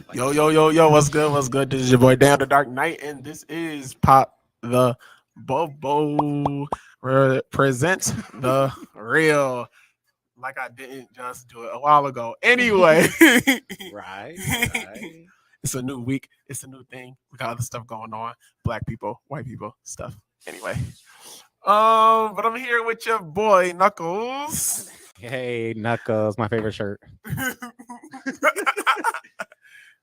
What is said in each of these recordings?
Like, Yo, what's good? What's good? This is your boy Dan the Dark Knight, and this is Pop the Bobo presents the real. Like I didn't just do it a while ago. Anyway, right, right. it's a new week. It's a new thing. We got other stuff going on. Black people, white people, stuff. Anyway, but I'm here with your boy Knuckles. Hey, Knuckles, my favorite shirt.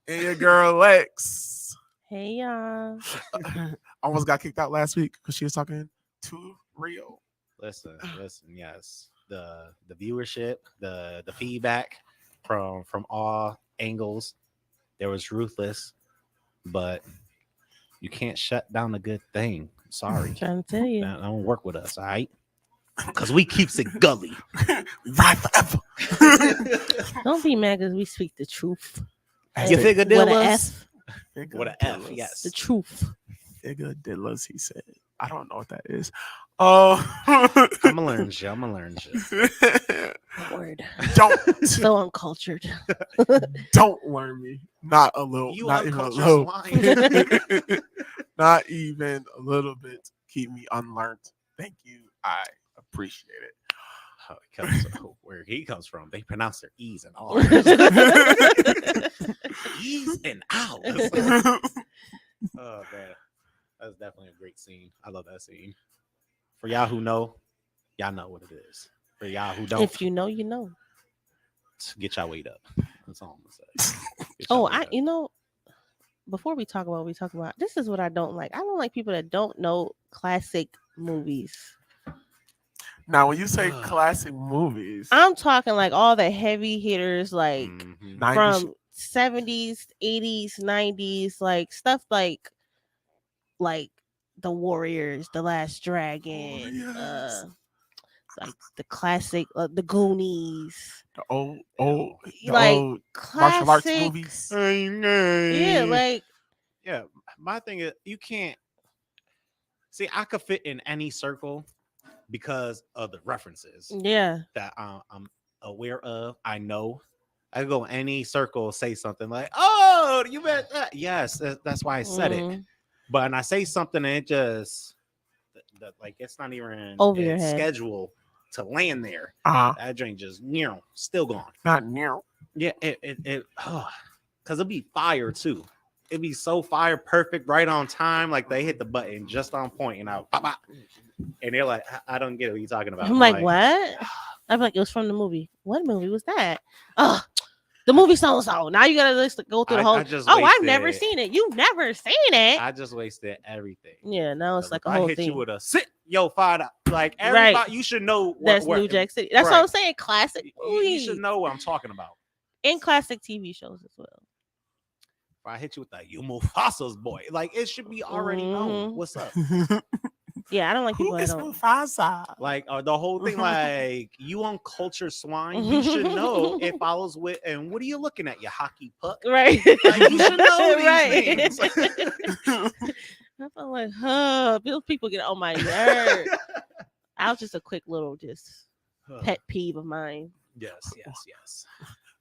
And your girl Lex. Hey y'all. Almost got kicked out last week because she was talking too real. Listen. Yes, the viewership, the feedback from all angles, there was ruthless, but you can't shut down a good thing. Sorry, I'm trying to tell you. that don't work with us, all right? Because we keeps it gully. We ride forever. Don't be mad because we speak the truth. You figure What a Dillas? F. What a F, yes. The truth. Figure Dillas, he said. I don't know what that is. Oh, I'm gonna learn you. Word. don't So uncultured. don't learn me. Not a little. You not even a uncultured little. swine. Not even a little bit. Keep me unlearned. Thank you. I appreciate it. Where he comes from, they pronounce their E's and R's. E's and Ows. Oh man, that's definitely a great scene. I love that scene. For y'all who know, y'all know what it is. For y'all who don't, If you know, you know. get y'all weight up. That's all I'm gonna say. Get Oh, y'all weight up. before we talk about what we talk about, this is what I don't like. I don't like people that don't know classic movies. Now, when you say classic movies, I'm talking like all the heavy hitters, like Mhm. 90s from 70s, 80s, 90s, like stuff like The Warriors, The Last Dragon, yes. like the classic, The Goonies, the old like martial arts classic. movies. Yeah, like Yeah, my thing is you can't see. I could fit in any circle because of the references yeah, that I'm aware of. I know. I could go in any circle, say something like, "Oh, you bet that." Yes, that's why I said it. mhm, But when I say something and it just like it's not even over your its head. schedule to land there. That drink just still gone. Not near. Yeah, it because it'd be fire too. It'd be so fire, perfect, right on time. Like they hit the button just on point, and and they're like, I don't get what you're talking about. I'm like, what? I'm like, it was from the movie. What movie was that? Oh, the movie so and so. Now you gotta just go through the whole. I've never seen it. You've never seen it. I just wasted everything. Yeah, now it's like a I whole hit thing. you with a sit, yo, find like everybody. Right. You should know That's New Jack City. That's what I'm saying. Classic You movies should know what I'm talking about. and classic TV shows as well. If I hit you with that, you Mufasa's boy. Like it should be already known. Mhm. What's up? Yeah, I don't like people Who that is don't. Mufasa? Like the whole thing, like you uncultured swine. You should know it follows with. And what are you looking at? Your hockey puck. Right. Like, you should know these Right. things. I felt like, huh, those people get on my nerve. I was just a quick little pet peeve of mine. Yes.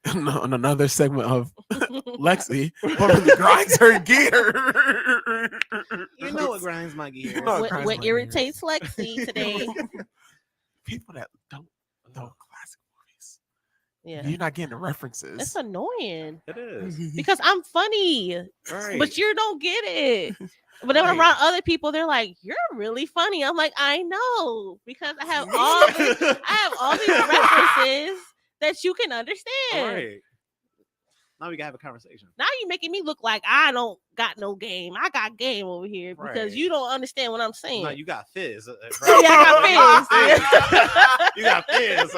On another segment of Lexi, what really grinds her gear? You know what grinds my gears. You know What irritates Lexi today? People that don't know classic movies. Yeah, You're not getting the references. it's annoying It is. because I'm funny, Right. but you don't get it. But then when I'm Right. around other people, they're like, "You're really funny." I'm like, "I know," because I have all these references that you can understand. Right. Now we can have a conversation. Now you're making me look like I don't got no game. I got game over here because Right. you don't understand what I'm saying. No, you got fizz. Yeah, I got You got fizz.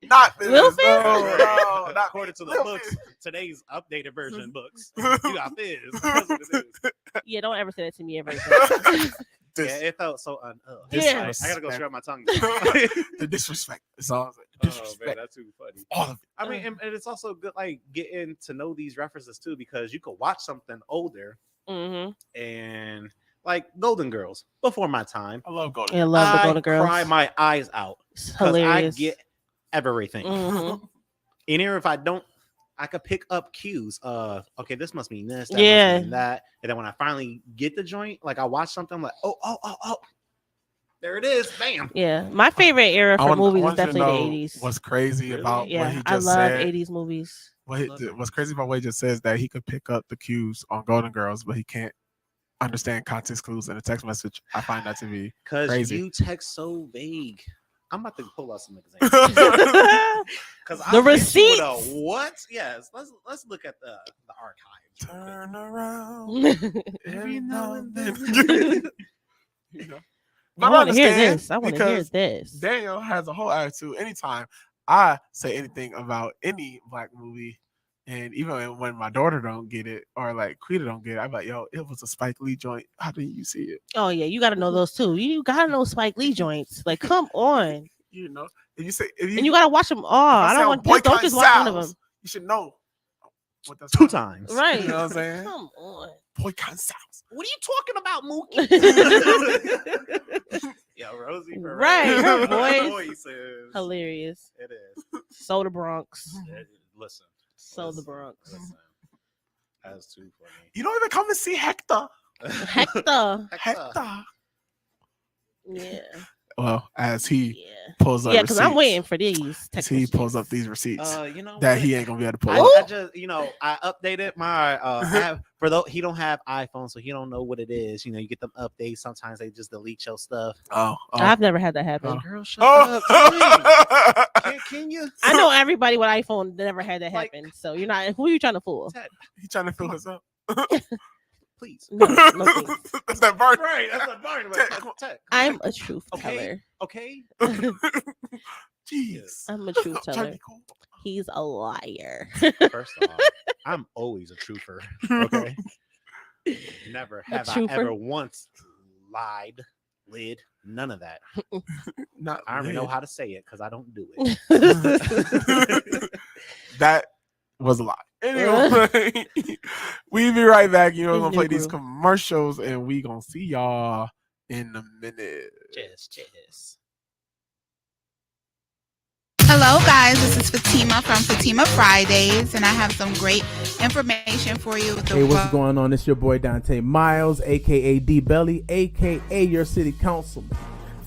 Not this. Lil Fizz? No, not According to the Lil books, Fizz. today's updated version books, you got fizz. That's what it is. Yeah, don't ever say that to me ever again. Yeah, it felt so Yeah. I gotta go straight my tongue. The disrespect. It's all the Oh man, disrespect. that's too funny. All of it. I mean, and it's also good, like getting to know these references too, because you could watch something older Mm-hmm. and like Golden Girls before my time. I love Golden. I love the I Golden Girls. cry my eyes out It's because I hilarious. get everything. Mhm. And even if I don't, I could pick up cues. Okay, this must mean this. That Yeah. must mean that. And then when I finally get the joint, like I watch something, I'm like, oh, there it is. Bam. Yeah, my favorite era for movies is definitely the 80s. What's crazy about what he just I love said? 80s movies. What's crazy about what he just says that he could pick up the cues on Golden Girls, but he can't understand context clues in a text message. I find that to be crazy. Because you text so vague. I'm about to pull out some examples. Because the receipts. What? Yes. Let's look at the archives. Turn around every now and then. You know. I want to hear this. I want to hear this. Daniel has a whole attitude. Anytime I say anything about any black movie, and even when my daughter don't get it or like Quita don't get it, I'm like, yo, it was a Spike Lee joint. How didn't you see it? Oh yeah, you got to know those too. You got to know Spike Lee joints. Like, come on. You know, and you got to watch them all. I don't want don't just watch one of them. You should know what that's 2 times. Right. You know what I'm saying? Come on. Boycott South. What are you talking about, Mookie? Yo, Rosie. Right. Her voice is hilarious. It is. So the Bronx. Listen. So the Bronx. Listen. That's too funny. You don't even come and see Hector. Hector. Yeah. Well, as he pulls up, because I'm waiting for these. He pulls up these receipts. You know that he ain't gonna be able to pull. I just, I updated my app for though he don't have iPhone, so he don't know what it is. You get them updates. Sometimes they just delete your stuff. Oh. I've never had that happen. Girl, shut up. Can you? I know everybody with iPhone never had that happen. So you're not. Who are you trying to fool? He trying to fill us up. Please. No, that's that Barney. Right, that's that Barney. I'm a truth teller. Okay. Jeez. I'm a truth teller. He's a liar. First of all, I'm always a truther. Okay. Never have I ever once lied, none of that. I already know how to say it because I don't do it. That was a lie. Anyway, we'll be right back. We're gonna play these commercials and we gonna see y'all in a minute. Cheers. Hello guys, this is Fatima from Fatima Fridays, and I have some great information for you. Hey, what's going on? It's your boy Dante Miles, aka D Belly, aka your city councilman.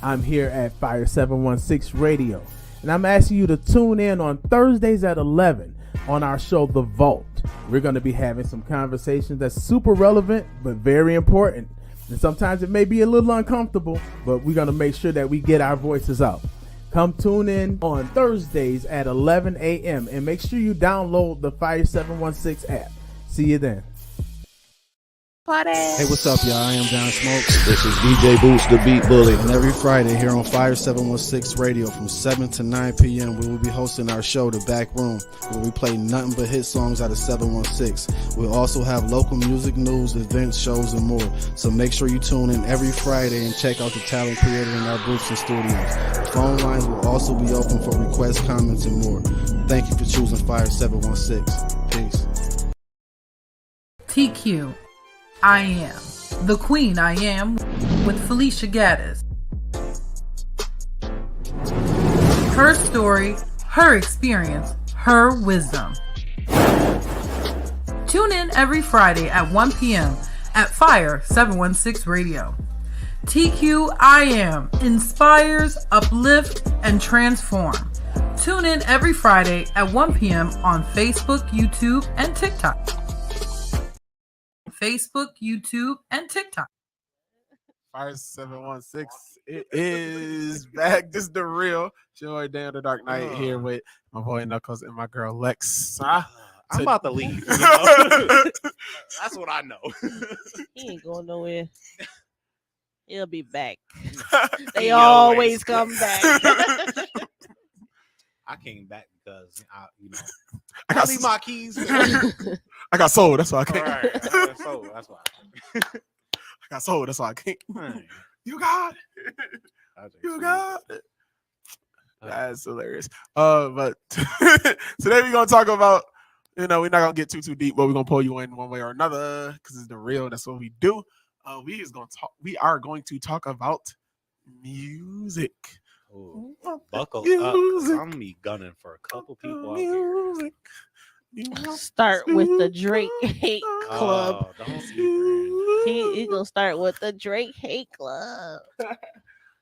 I'm here at Fire 716 Radio, and I'm asking you to tune in on Thursdays at 11 on our show, The Vault. We're going to be having some conversations that's super relevant, but very important. And sometimes it may be a little uncomfortable, but we're going to make sure that we get our voices out. Come tune in on Thursdays at 11 a.m. and make sure you download the Fire 716 app. See you then. Hey, what's up, y'all? I am John Smoke. This is DJ Boots, the Beat Bully. And every Friday here on Fire 716 Radio from 7 to 9 p.m., we will be hosting our show, The Back Room, where we play nothing but hit songs out of 716. We'll also have local music, news, events, shows, and more. So make sure you tune in every Friday and check out the talent created in our booths and studios. Phone lines will also be open for requests, comments, and more. Thank you for choosing Fire 716. Peace. TQ. I Am, the Queen I Am, with Felicia Gaddis. Her story, her experience, her wisdom. Tune in every Friday at 1 p.m. at Fire 716 Radio. TQ I Am inspires, uplift, and transform. Tune in every Friday at 1 p.m. on Facebook, YouTube, and TikTok. Facebook, YouTube, and TikTok. Fire 716. It is back. This is the real Joy Down the Dark Knight here with my boy Knuckles and my girl Lex. I'm about to leave. That's what I know. He ain't going nowhere. He'll be back. They always come back. I came back because I got my keys. I got sold. That's why I came. All right, I got sold. That's why. I got sold. That's why I came. Hey. You got it. You got it. That's hilarious. But today we're gonna talk about. We're not gonna get too deep, but we're gonna pull you in one way or another because it's the real. That's what we do. We are going to talk about music. Ooh, buckle up. I'm gonna be gunning for a couple people out here. Start with the Drake hate club. Oh, don't be He gonna start with the Drake hate club.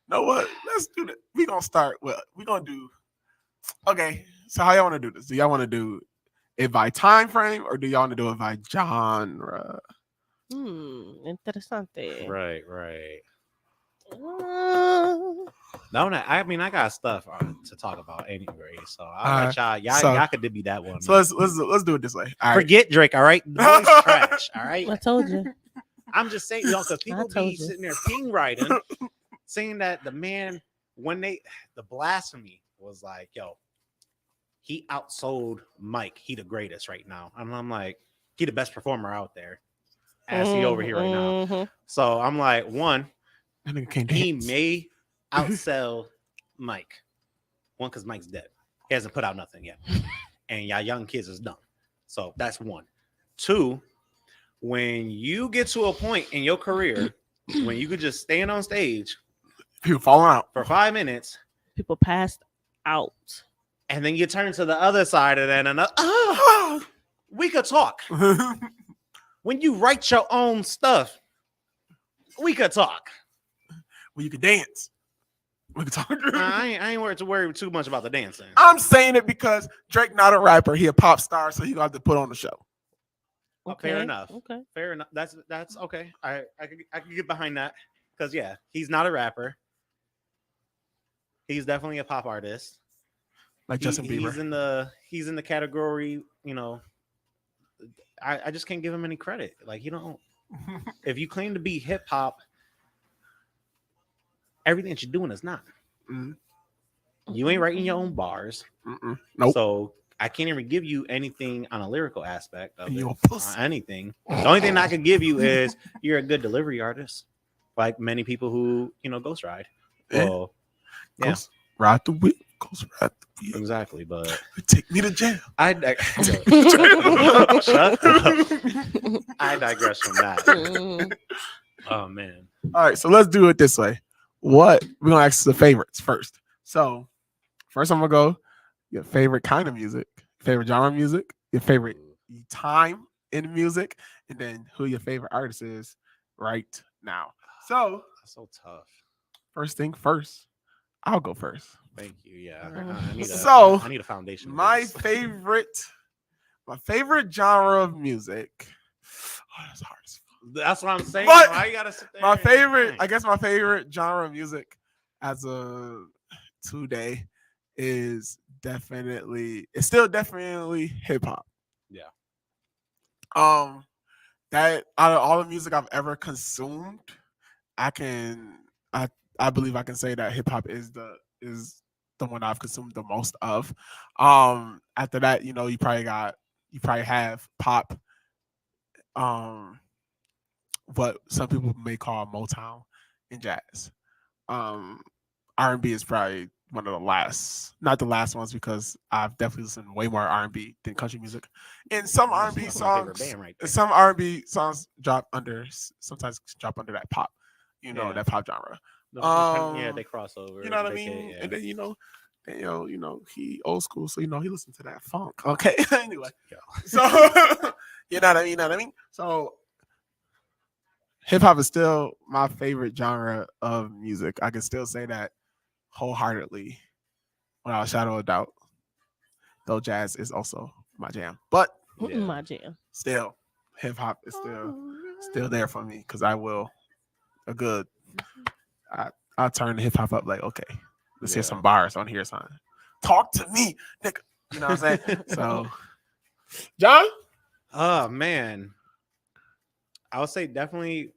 Know what? Let's do that. We gonna start. Well, we gonna do. Okay. So how y'all want to do this? Do y'all want to do it by time frame or do y'all want to do it by genre? Interessante. Right, right. Uh, No, I mean I got stuff to talk about anyway, so I'll Alright, let y'all so- y'all could be that one. So let's do it this way. All right. Forget Drake, all right? The boy's trash, all right? I told you. I'm just saying, because people told be you. sitting there ping writing, saying that the man, the blasphemy was like, yo, he outsold Mike. He the greatest right now. And I'm like, he the best performer out there. As he over here right now. Mhm. So I'm like, one, That nigga can't he dance. may outsell Mike. One, because Mike's dead. He hasn't put out nothing yet. And y'all young kids is dumb. So that's one. Two, when you get to a point in your career when you could just stand on stage People falling out. for 5 minutes People passed out. and then you turn to the other side of that and we could talk. When you write your own stuff, we could talk. Well, you can dance. We can talk. I ain't worried too much about the dancing. I'm saying it because Drake not a rapper. He a pop star, so he gonna have to put on the show. Fair enough. Okay. Fair enough. That's okay. I could get behind that because yeah, he's not a rapper. He's definitely a pop artist. Like Justin Bieber. He's in the category. You know, I just can't give him any credit. Like you don't. If you claim to be hip hop, everything that you're doing is not. Mhm. You ain't writing your own bars. Nope. So I can't even give you anything on a lyrical aspect of You it, a pussy. anything. The only thing I can give you is you're a good delivery artist, like many people who ghost ride. Yeah. Well, yeah, Ghost ride the wheel. Ghost ride the wheel. exactly. But Take me to jail. I shut up. I digress from that. Mhm. Oh man, All right, so let's do it this way. We're gonna ask the favorites first. So first I'm gonna go your favorite kind of music, favorite genre of music, your favorite time in music, and then who your favorite artist is right now. So that's so tough. first thing first, I'll go first. Thank you. Yeah, So, I need a foundation. for My this. favorite genre of music. Oh, that's hard as fuck. That's what I'm saying. But Why you gotta sit there My and favorite, think? I guess my favorite genre of music as a today is still definitely hip hop. Yeah. That out of all the music I've ever consumed, I believe I can say that hip hop is the one I've consumed the most of. After that, you probably have pop, what some people may call Motown and jazz. R&B is probably one of the last, not the last ones, because I've definitely listened to way more R&B than country music. And some R&B That's my favorite songs, band right there. some R&B songs sometimes drop under that pop, Yeah. that pop genre. Yeah, they cross over. You know what I They mean? get- And then he old school, so he listened to that funk. Okay, anyway, Yeah. so you know what I mean. So hip hop is still my favorite genre of music. I can still say that wholeheartedly, without a shadow of a doubt. Though jazz is also my jam, but Yeah. My jam. still, hip hop is still there for me because I will I'll turn the hip hop up like, okay, let's hear Yeah. some bars on here, son. Talk to me, nigga. You know what I'm saying? So, John? Oh man, I would say definitely.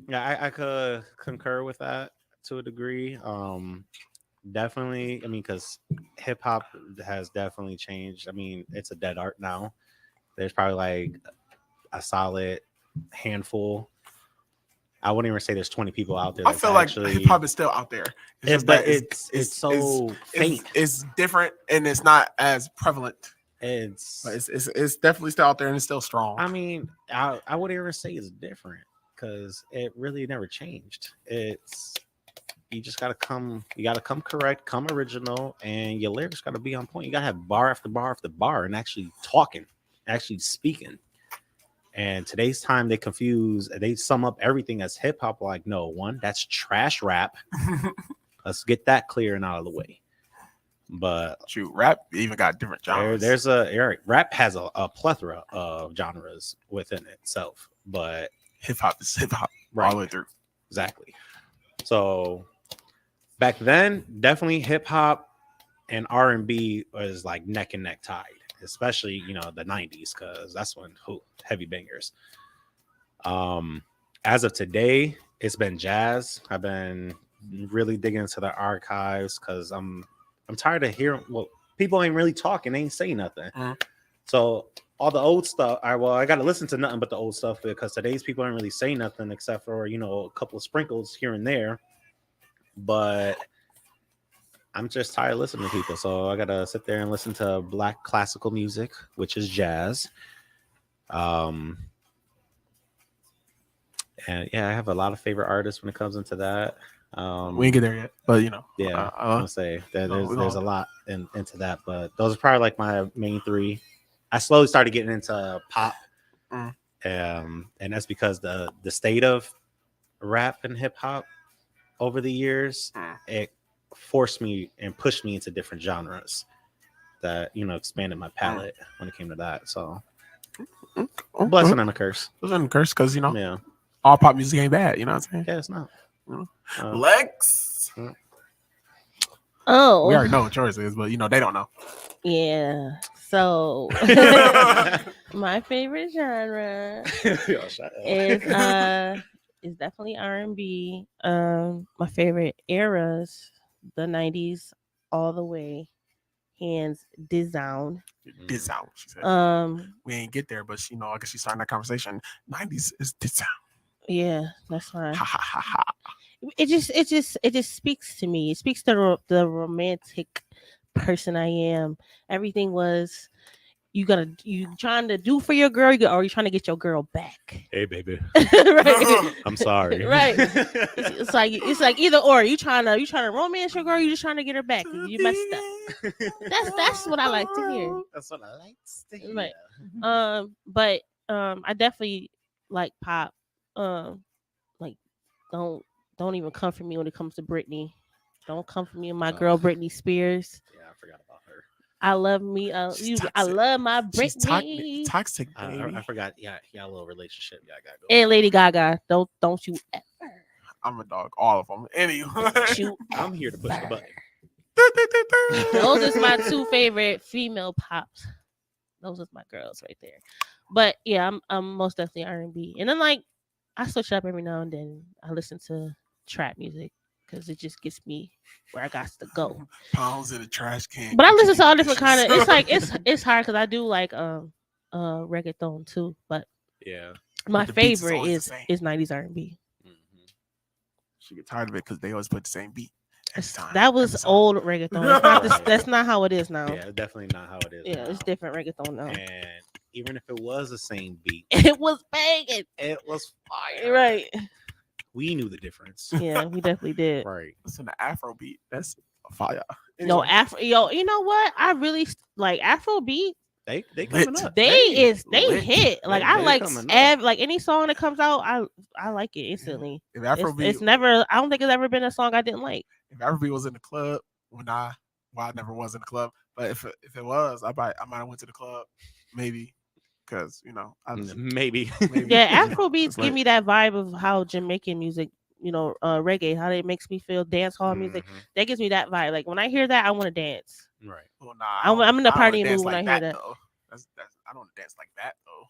Yeah, I could concur with that to a degree. Definitely. I mean, because hip hop has definitely changed. I mean, it's a dead art now. There's probably like a solid handful. I wouldn't even say there's 20 people out there. I feel like hip hop is still out there. It's just that it's so faint. It's different and it's not as prevalent. But It's it's definitely still out there and it's still strong. I mean, I wouldn't even say it's different because it really never changed. You gotta come correct, come original, and your lyrics gotta be on point. You gotta have bar after bar after bar and actually talking. actually speaking. And today's time, they sum up everything as hip hop. Like, no, one, that's trash rap. Let's get that clear and out of the way. But shoot, rap even got different genres. Rap has a plethora of genres within itself, but hip hop is hip hop right. all the way through. Exactly. So back then, definitely hip hop and R&B was like neck and neck tied, especially the 90s, because that's when heavy bangers. As of today, it's been jazz. I've been really digging into the archives because I'm tired of hearing people ain't really talking, they ain't saying nothing. So all the old stuff, I got to listen to nothing but the old stuff because today's people aren't really saying nothing except for a couple of sprinkles here and there. But I'm just tired of listening to people, so I gotta sit there and listen to Black classical music, which is jazz. And yeah, I have a lot of favorite artists when it comes into that. We ain't get there yet, but yeah, I'm gonna say that there's a lot into that, but those are probably like my main three. I slowly started getting into pop, and that's because the state of rap and hip hop over the years, it forced me and pushed me into different genres that expanded my palette when it came to that. So, blessing and a curse. Blessing and a curse, because yeah, all pop music ain't bad. You know what I'm saying? Yeah, it's not. Lex. Oh, we already know what yours is, but they don't know. Yeah. So my favorite genre is definitely R&B. My favorite eras, the 90s all the way, hands down. Disown, she said. We ain't get there, but I guess she's starting that conversation. 90s is disown. Yeah, that's fine. Ha ha ha ha. It just speaks to me. It speaks to the romantic person I am. Everything was you trying to do for your girl, or you trying to get your girl back. Hey, baby. Right. I'm sorry. Right. It's like either or. You trying to romance your girl, you just trying to get her back. You messed up. That's what I like to hear. That's what I like to hear. Right. But I definitely like pop. Like don't even come for me when it comes to Britney. Don't come for me and my girl Britney Spears. Yeah, I forgot about her. I love me. I love my Britney. She's toxic. I forgot. Yeah, a little relationship. Yeah, I gotta go. And Lady Gaga. Don't you ever. I'm a dog. All of them. Anyway, I'm here to push the button. Those is my two favorite female pops. Those are my girls right there. But yeah, I'm most definitely R&B. And then I switch up every now and then. I listen to trap music because it just gets me where I got to go. Pounds in a trash can. But I listen to all different kind of. It's hard because I do like reggaeton too. But yeah, my favorite is 90s R&B. She get tired of it because they always put the same beat. That was old reggaeton. That's not how it is now. Yeah, definitely not how it is. Yeah, it's different reggaeton now. And even if it was the same beat, it was banging. It was fire. Right. We knew the difference. Yeah, we definitely did. Right. Listen to Afro beat. That's fire. Anyway. No, you know what? I really like Afro beat. They coming up. They hit. Like I like any song that comes out, I like it instantly. If Afrobeat, it's never. I don't think it's ever been a song I didn't like. If Afrobeat was in the club I never was in the club, but if it was, I might have went to the club, maybe, because maybe. Yeah, Afrobeats give me that vibe of how Jamaican music, reggae, how it makes me feel, dance hall music. That gives me that vibe. Like when I hear that, I want to dance. Right. Well, nah, I'm in the party mood when I hear that. That's I don't dance like that though.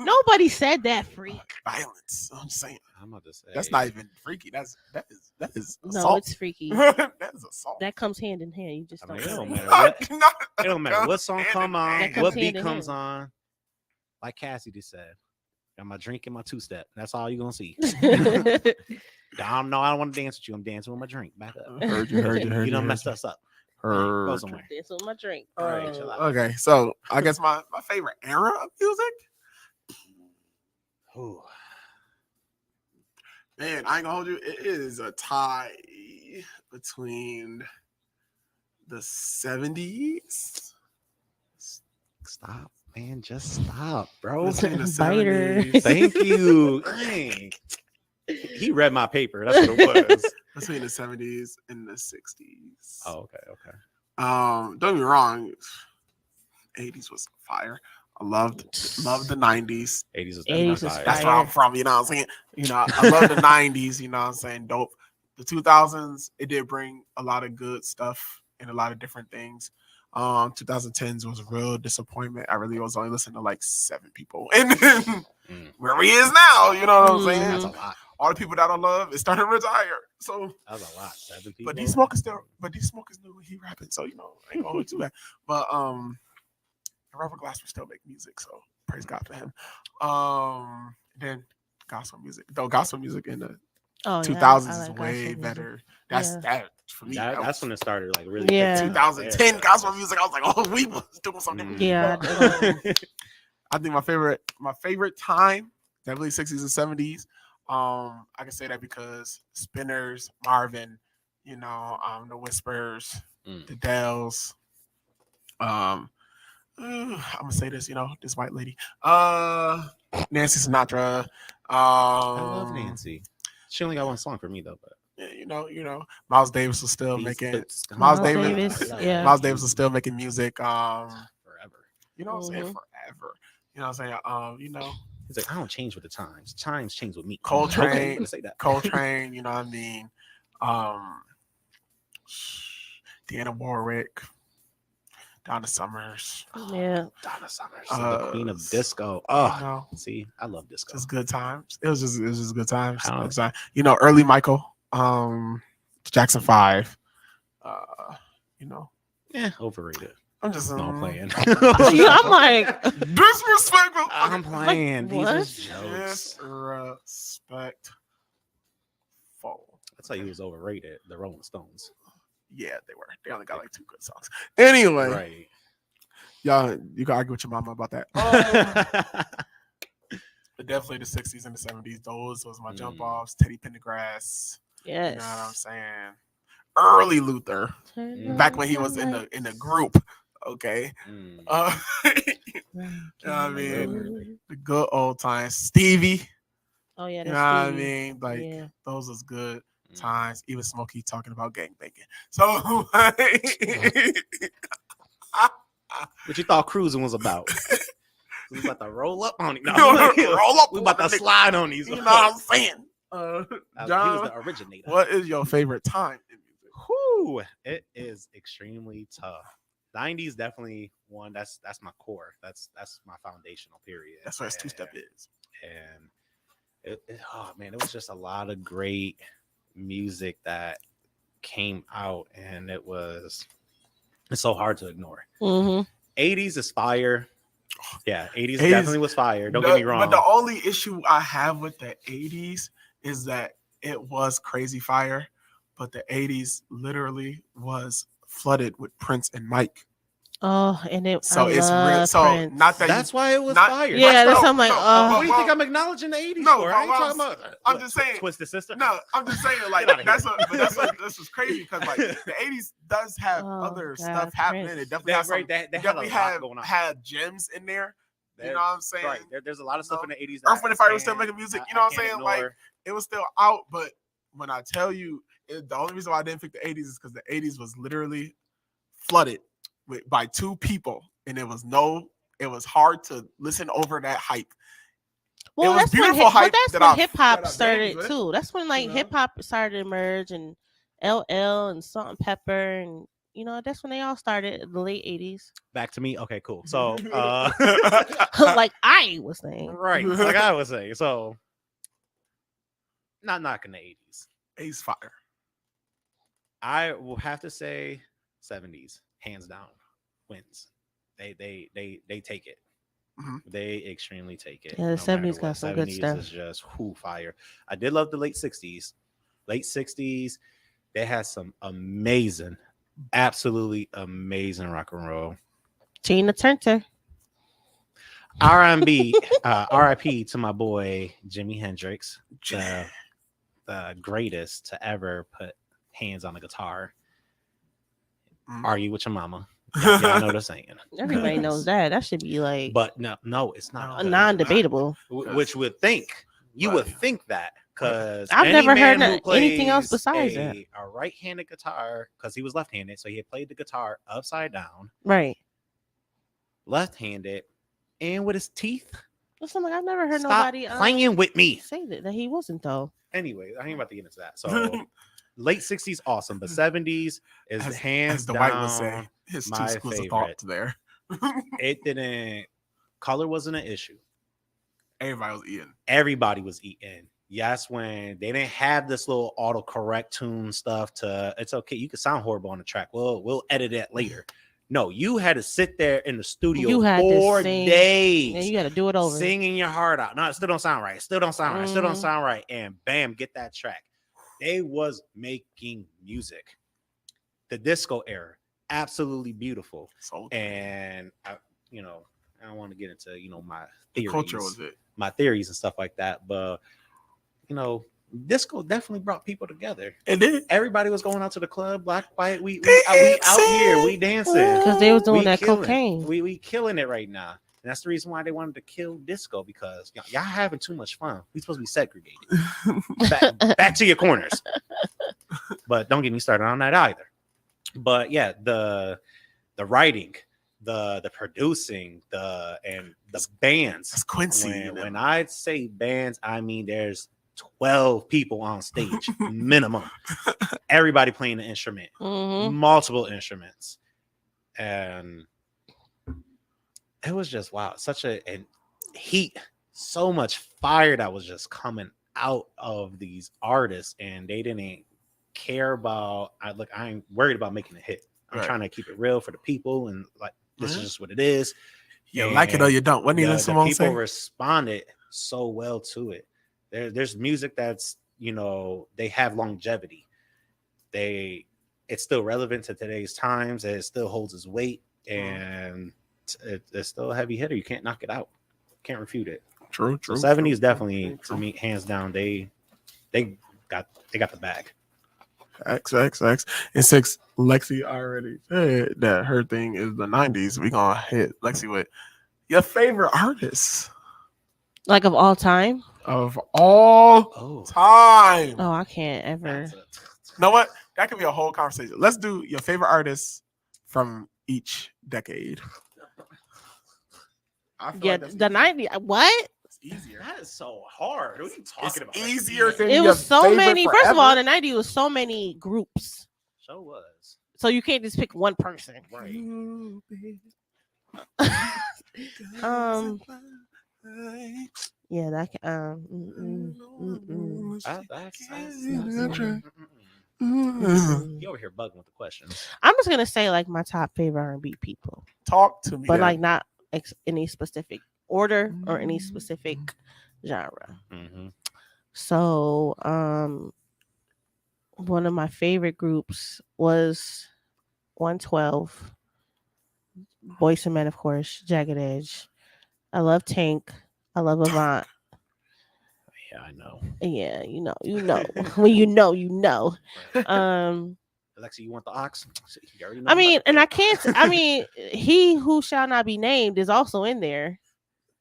Nobody said that, freak. Violence. I'm saying. I'm about to say that's not even freaky. That is assault. No, it's freaky. That is assault. That comes hand in hand. You just don't. It don't matter what. It don't matter what song come on, what beat comes on. Like Cassie just said, got my drink and my two-step. That's all you're gonna see. I don't want to dance with you. I'm dancing with my drink. Back up. Heard you. You done messed us up. Go somewhere. Dancing with my drink. All right, chill out. Okay, so I guess my favorite era of music. Ooh. Man, I ain't gonna hold you. It is a tie between the 70s. Stop. Man, just stop, bro. Let's say in the Biter. 70s. Thank you. Dang. He read my paper. That's what it was. Let's say in the 70s and the 60s. Oh, okay. Don't get me wrong. 80s was fire. I loved the 90s. 80s was 80s definitely was fire. That's where I'm from. You know what I'm saying? You know, I love the 90s. You know what I'm saying? Dope. The 2000s, it did bring a lot of good stuff and a lot of different things. 2010s was a real disappointment. I really was only listening to like 7 people, and then where he is now. You know what I'm saying? That's a lot. All the people that I love is starting to retire. So, That was a lot. 7 people. but these smokers knew he rapping. So you know, ain't going too bad. But Robert Glasper still make music, so praise God for him. Then gospel music, though gospel music in the 2000s is way better. That's that for me. That's when it started, like really. Yeah. picking up. 2010 gospel music. I was like, oh, we was doing something. Yeah. I think my favorite time, definitely 60s and 70s. I can say that because Spinners, Marvin, you know, the Whispers, the Dells. I'm gonna say this, you know, this white lady. Nancy Sinatra. I love Nancy. She only got one song for me though, but You know, Miles Davis was still These making bits Miles come Davis. alive. yeah. Miles Davis was still making music. Forever. You know what I'm saying? Forever. You know what I'm saying? You know, He's like, I don't change with the times. Times change with me. Coltrane. Okay, I'm gonna say that. Coltrane, you know what I mean? Deanna Warwick, Donna Summers. Yeah. Donna Summers, the queen of disco. You Oh, know, see, I love disco. just good times. It was just good times. I don't- Good time. You know, early Michael, Jackson 5. You know, Yeah, overrated. I'm just No, I'm playing. Yeah, I'm like, disrespectful. I'm playing. These What? was jokes. Disrespectful. That's how he was overrated. The Rolling Stones. Yeah, they were. They only got like 2 good songs. Anyway, Right. y'all, you can argue with your mama about that. But definitely the 60s and the 70s. Those was my jump offs. Teddy Pendergrass. yes. You know what I'm saying? Early Luther, back when he was in the group. Okay. Mm. You know what I mean? The good old times. Stevie. Oh yeah, You know that's what I Stevie. mean? Like Yeah. those was good Mm. times. Even Smokey talking about gangbanging. So What you thought cruising was about? We about to roll up on it. No, roll up we about to on it. slide on these. You know what I'm saying? He was John, the originator. what is your favorite time in music? Whew, it is extremely tough. 90s definitely one. That's my core. That's my foundational period. That's what his 2-step is. And oh man, it was just a lot of great music that came out, and it's so hard to ignore. Mm-hmm. 80s is fire. Yeah, 80s 80s definitely was fire. Don't get me wrong. But the only issue I have with the 80s is that it was crazy fire, but the 80s literally was flooded with Prince and Mike. Oh, and it. So I it's real. love So Prince. not that That's why it was not- fire. Yeah, that's no, I'm like, no, oh. What do you think I'm acknowledging the 80s No, for? I ain't but talking about. I'm what, just saying- Twisted Sister. No, I'm just saying, like Get outta this was crazy because like the 80s does have Oh, other God, stuff happening. Prince. It definitely That's has right. some, They had a definitely lot going on. had gems in there. You know what I'm saying? Right. There's a lot of stuff in the 80s. Earth, Wind, and Fire was still making music. You know what I'm saying? Like it was still out, but when I tell you, the only reason why I didn't pick the 80s is because the 80s was literally flooded by 2 people, and it was hard to listen over that hype. Well, was that's when beautiful hype that's that when I- hip hop that I started banged with, too. That's when like you know? hip hop started to emerge, and LL and Salt and Pepper, and that's when they all started in the late 80s. Back to me. Okay, cool. So, Like I was saying. right, like I was saying. So, not knocking the 80s. Ace Fire. I will have to say 70s, hands down, wins. They take it. Mhm. They extremely take it. Yeah, the no matter 70s got what. some good 70s stuff. is just fire. I did love the late 60s. Late 60s, they had some amazing, absolutely amazing rock and roll. Tina Turner. R&B, RIP to my boy Jimi Hendrix, the greatest to ever put hands on a guitar. Mhm. Argue with your mama. Y'all know the saying. Everybody knows that. That should be like But no, it's not. No, a non-debatable. Which would think you Right. would think that because I've never heard anything else besides that. a right-handed guitar because he was left-handed, so he had played the guitar upside down, Right. left-handed, and with his teeth. Listen, like I've never heard Stop nobody playing with me. say that he wasn't though. Anyway, I ain't about to get into that. So late 60s, awesome, but 70s is hands As the down. white would say, his two my schools of favorite. thought there. It didn't. Color wasn't an issue. Everybody was eating. Everybody was eating. Yes, when they didn't have this little autocorrect tune stuff to, it's okay. You can sound horrible on the track. We'll edit it later. No, you had to sit there in the studio You had to 4 sing, days. And you got to do it over. Singing your heart out. No, it still don't sound right. Still don't sound right. Still don't Mhm. sound right. And bam, get that track. They was making music. The disco era, absolutely beautiful. So And I don't want to get into my theories, culture was it. my theories and stuff like that. But disco definitely brought people together. It did. Everybody was going out to the club, black, white. We out here, we dancing. because they was doing We that killing. cocaine. We killing it right now. And that's the reason why they wanted to kill disco because y'all having too much fun. We supposed to be segregated. back to your corners. But don't get me started on that either. But yeah, the writing, the producing, the bands. That's Quincy. When I say bands, I mean there's 12 people on stage minimum. Everybody playing an instrument, Mhm. multiple instruments, and it was just wow, such a heat, so much fire that was just coming out of these artists, and they didn't care about. I ain't worried about making a hit. I'm Right. trying to keep it real for the people, and like this is just what it is. You like it or you don't. What The, did the Simone people say? responded so well to it. There's music that's they have longevity. It's still relevant to today's times. And it still holds its weight, and it's still a heavy hitter. You can't knock it out. Can't refute it. True. So 70s definitely to me, hands down. They got the bag. X. And 6, Lexi already said that her thing is the 90s. We gonna hit Lexi with your favorite artists Like of all time. of all Oh, time. Oh, I can't ever. that's You know what? That could be a whole conversation. Let's do your favorite artists from each decade. I feel Yeah, like that's the easier. 90s. What? It's easier. that is so hard. What are you talking about? It's easier than It your was so favorite many. First of all, forever. the 90s was so many groups. Show was So you can't just pick one person. right. Yeah, that You over here bugging with the questions. I'm just gonna say like my top favorite R&B people, Talk to me. but then. like not any specific order or any specific genre. Mm-hmm. So, one of my favorite groups was 112, Boyz II Men, of course, Jagged Edge. I love Tank. I love Avant. Yeah, I know. Yeah, you know. When you know. Alexa, you want the ox? You already know I mean, about and it. I can't. I mean, he who shall not be named is also in there.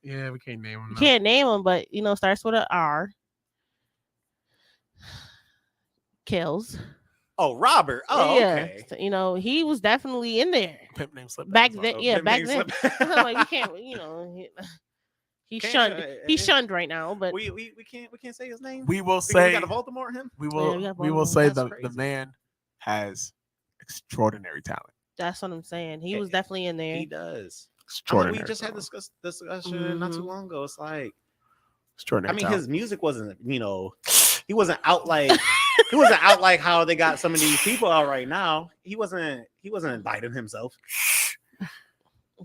yeah, we can't name them. You can't name him, but starts with an R. Kills. Oh, Robert. Oh, okay. So, he was definitely in there Pimp name slip back back. then. Oh, Yeah, Pimp back Name then. Slip. Like we can't. He's Can't, shunned. He's uh, shunned right now. But we can't say his name. We will We say got to Voldemort him. we Yeah, will we got we will Voldemort. say That's the crazy. man has extraordinary talent. that's what I'm saying. He was Eh, definitely in there. He does. I mean, Extraordinary. we just had talent. this discussion not too Mhm. long ago. It's like, Extraordinary. I mean, talent. his music wasn't, he wasn't out like he wasn't out like how they got some of these people out right now. He wasn't inviting himself.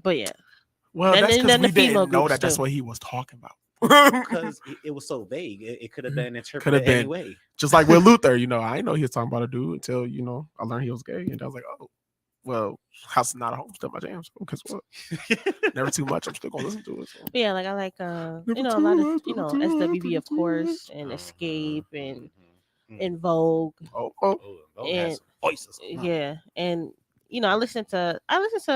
But yeah, Well, And that's then because the we female didn't know groups that that's too. what he was talking about. Because it was so vague. It could have been Could've interpreted been. any way. Just like with Luther, I didn't know he was talking about a dude until I learned he was gay, and I was like, oh, well, House is Not a Home, still my jam. So guess what? Never too much. I'm still gonna listen to it. So. but yeah, like I like a lot of SWV, of course, and Escape and Mhm. In Vogue. Oh, Oh, Vogue And- has voices. Yeah, and I listen to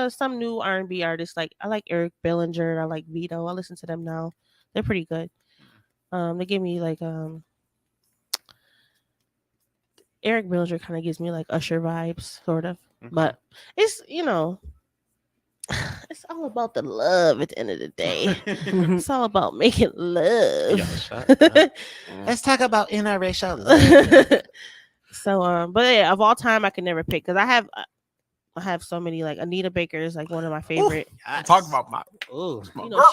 some new R&B artists. Like I like Eric Bellinger. I like Vito. I listen to them now. They're pretty good. They give me like Eric Bellinger kind of gives me like Usher vibes, sort of. But it's it's all about the love at the end of the day. It's all about making love. Yo, shut up. Let's talk about interracial love. So, but yeah, of all time, I can never pick because I have so many. Like Anita Baker is like one of my favorite. I'm talking about my. Ooh.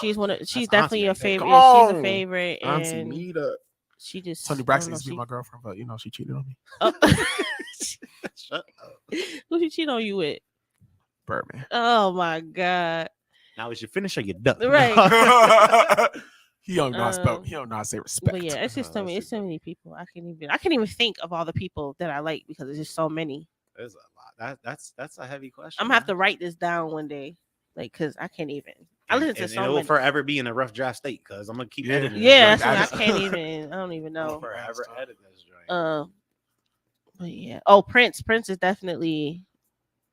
She's That's she's definitely a Auntie favorite. Come Yeah, she's a on. favorite, Auntie and Nita. she just. Tony Braxton used to be my girlfriend, but she cheated on me. Shut up. Who she cheat on you with? Birdman. Oh my god! Now is you finish or you done? Right. He don't know how to spell. He don't know how to say respect. But yeah, it's just so Oh, many. that's It's so many people. I can't even think of all the people that I like because there's just so many. There's a lot. That's a heavy question. I'm gonna have to man. write this down one day, like because I can't even. I listen to and so it will many. forever be in a rough draft state because I'm gonna keep Yeah. editing. Yeah, this that's joint. what I can't even. I don't even I'll know. forever edit this joint. But yeah. Oh, Prince. Prince is definitely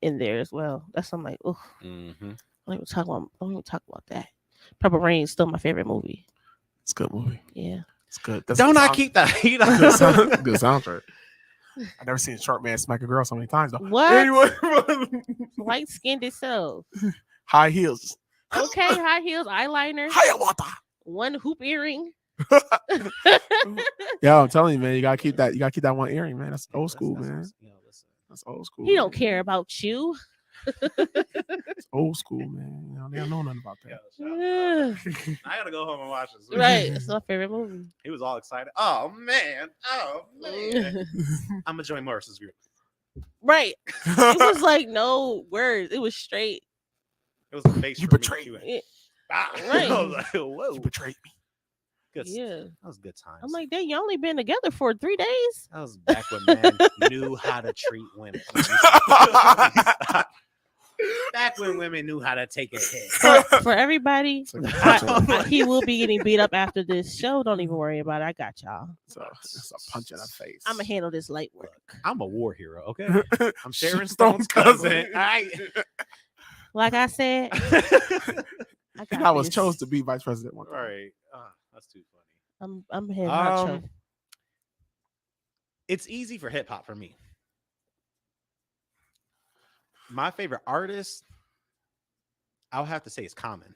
in there as well. That's I'm like, oh, Mhm. don't even talk about that. Purple Rain is still my favorite movie. It's a good movie. Yeah. It's good. That's Don't good I sound- keep that heat good, on? sound, good soundtrack. I've never seen a short man smack a girl so many times though. What? Anyway, Light skinned itself. high heels. Okay, high heels, eyeliner, Higher water. one hoop earring. Yeah, I'm telling you, man, you gotta keep that. You gotta keep that one earring, man. That's old school, man. Listen. That's old school. He don't man. care about you. It's old school, man. They don't know nothing about that. Right. I gotta go home and watch this. It's my favorite movie. He was all excited. Oh man. I'm gonna join Morris's group. Right. It was like no words. It was straight. It was a face. You for me, betrayed too. It- Ah, Right. I was like, whoa. You betrayed me. Good. yeah. That was good times. I'm like, dang, you only been together for 3 days. that was back when men knew how to treat women. Back when women knew how to take a hit. For everybody, he will be getting beat up after this show. Don't even worry about it. I got y'all. So it's a punch in the face. I'm gonna handle this light work. I'm a war hero, okay? I'm Sharon Stone's Stone's cousin. cousin. All right. Like I said, I got I was this. chose to be vice president one time. Right. That's too funny. I'm head honcho. It's easy for hip hop for me. My favorite artist, I'll have to say, is Common.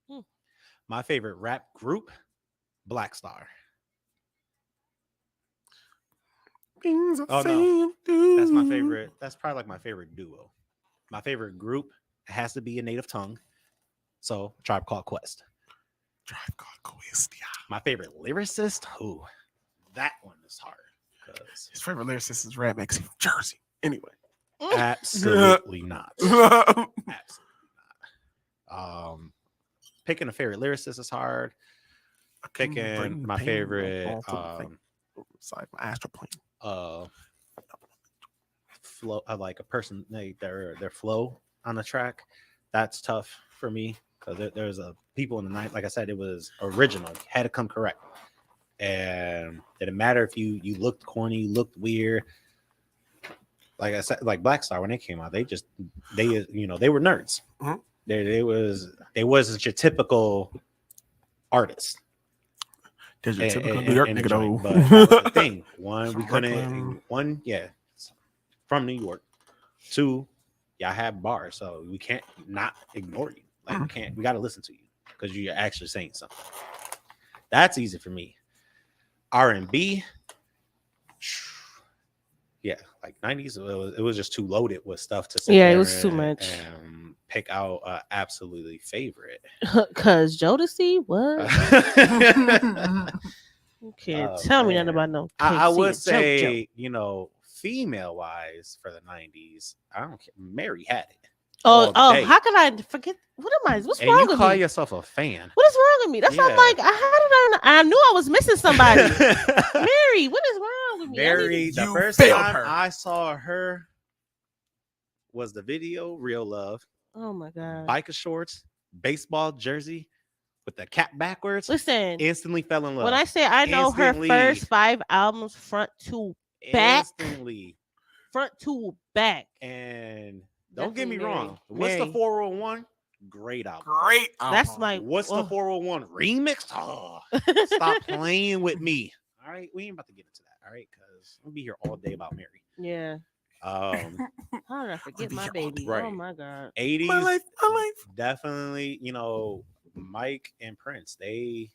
Hmm. My favorite rap group, Black Star. Things I Oh, no. say and do. That's my favorite. That's probably like my favorite duo. My favorite group has to be a native tongue. So, Tribe Called Quest. Drive God Quest. Yeah. My favorite lyricist, ooh, that one is hard. 'cause His favorite lyricist is Red Maxi from Jersey. Anyway. absolutely not. Absolutely not. Picking a favorite lyricist is hard. Picking my favorite Sorry, my astral plane. flow, like a person, their flow on the track, that's tough for me because there's a people in the night. Like I said, it was original, had to come correct, and it didn't matter if you looked corny, you looked weird. Like I said, like Black Star when they came out, they were nerds. Mhm. They wasn't your typical artist. There's your And- typical and- New York and the nigga joint, though. but that was the thing. One, we From couldn't. Brooklyn. One, yeah, from New York. Two, y'all have bars, so we can't not ignore you. Like we can't. We got to listen to you because you're actually saying something. That's easy for me. R&B. Yeah, like 90s. It was just too loaded with stuff to say. Yeah, it was too much. And pick out absolutely favorite. Cause Jodeci, what? You can't Oh, tell me man. nothing about no. I can't see would a say, JoJo. female wise for the 90s, I don't care. Mary had it. Oh, all day. how can I forget? What am I? What's And wrong you with call me? yourself a fan. What is wrong with me? That's why I'm Yeah. like, I knew I was missing somebody. Mary, what is wrong with me? I need Mary, the You first failed time her. I saw her was the video Real Love, oh my god! biker shorts, baseball jersey with the cap backwards. Listen, Instantly fell in love. when I say I know Instantly. her first 5 albums front to back. Instantly. front to back. And don't get me Definitely wrong. What's the Mary. 401? Great album. Great. That's album. like What's the oh. 401 remix? Oh, stop playing with me. All right, we ain't about to get into that. All right, because we'll be here all day about Mary. Yeah. How did I forget my baby? Right. Oh my god. 80s, My life. definitely. Mike and Prince, they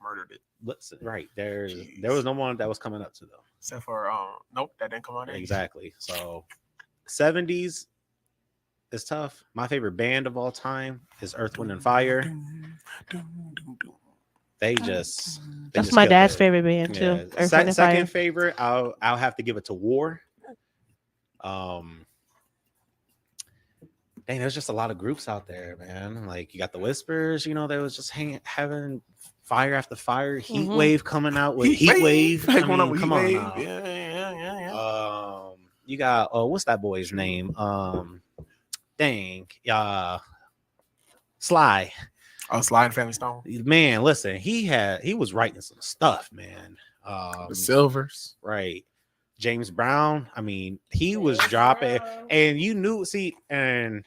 Murdered it. listen. Right there was no one that was coming up to them. Except for nope, that didn't come out. Exactly. So 70s is tough. My favorite band of all time is Earth, Wind, and Fire. They just That's my killed dad's it. favorite band too. Yeah. Earth, Wind, and Second Fire. favorite, I'll have to give it to War. Dang, there's just a lot of groups out there, man. Like you got the Whispers, they was just having fire after fire, Heat Mhm. Wave coming out with Heat Wave. I Like, one mean, of come on Heat now. Wave. Yeah. You got what's that boy's name? Sly. Oh, Sly and Family Stone. Man, listen, he was writing some stuff, man. The Silvers. Right. James Brown. I mean, he was dropping, and you knew. See, in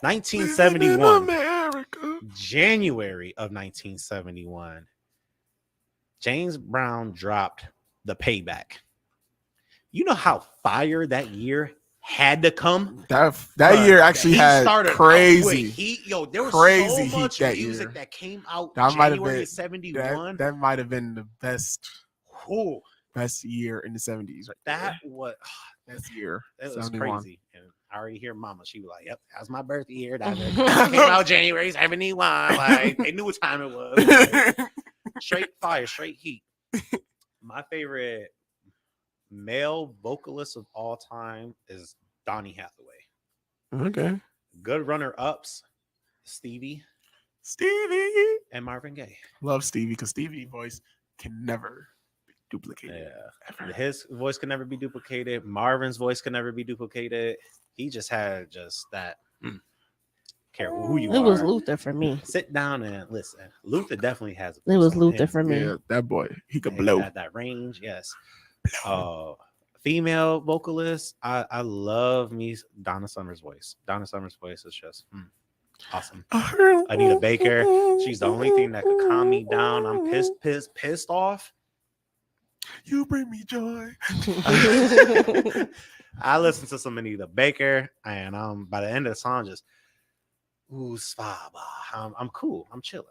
1971, America. January of 1971, James Brown dropped The Payback. You know how fire that year had to come. That Bruh, year actually he had started out with crazy. heat. Yo, there was crazy so heat much that music year. that came out That might have January been- of 71. That might have been the best Ooh, year in the 70s. Right that there. was Best year. it was 71. crazy. And I already hear Mama. She was like, "Yep, that was my birthday year. That came out January 71. Like they knew what time it was. Like, straight fire, straight heat." My favorite male vocalist of all time is Donny Hathaway. Okay. Good runner-ups, Stevie Stevie. and Marvin Gaye. Love Stevie because Stevie's voice can never be duplicated. Yeah. Ever. His voice can never be duplicated. Marvin's voice can never be duplicated. He just had just that. Care who you It are. was Luther for me. Sit down and listen. Luther definitely has. It was on Luther him. for me. Yeah, that boy. He could He blow. had that range. Yes. Female vocalist. I love me Donna Summer's voice. Donna Summer's voice is just awesome. Anita Baker. She's the only thing that could calm me down. I'm pissed off. You bring me joy. I listen to some Anita Baker, and by the end of the song, just Svaba. I'm cool. I'm chilling.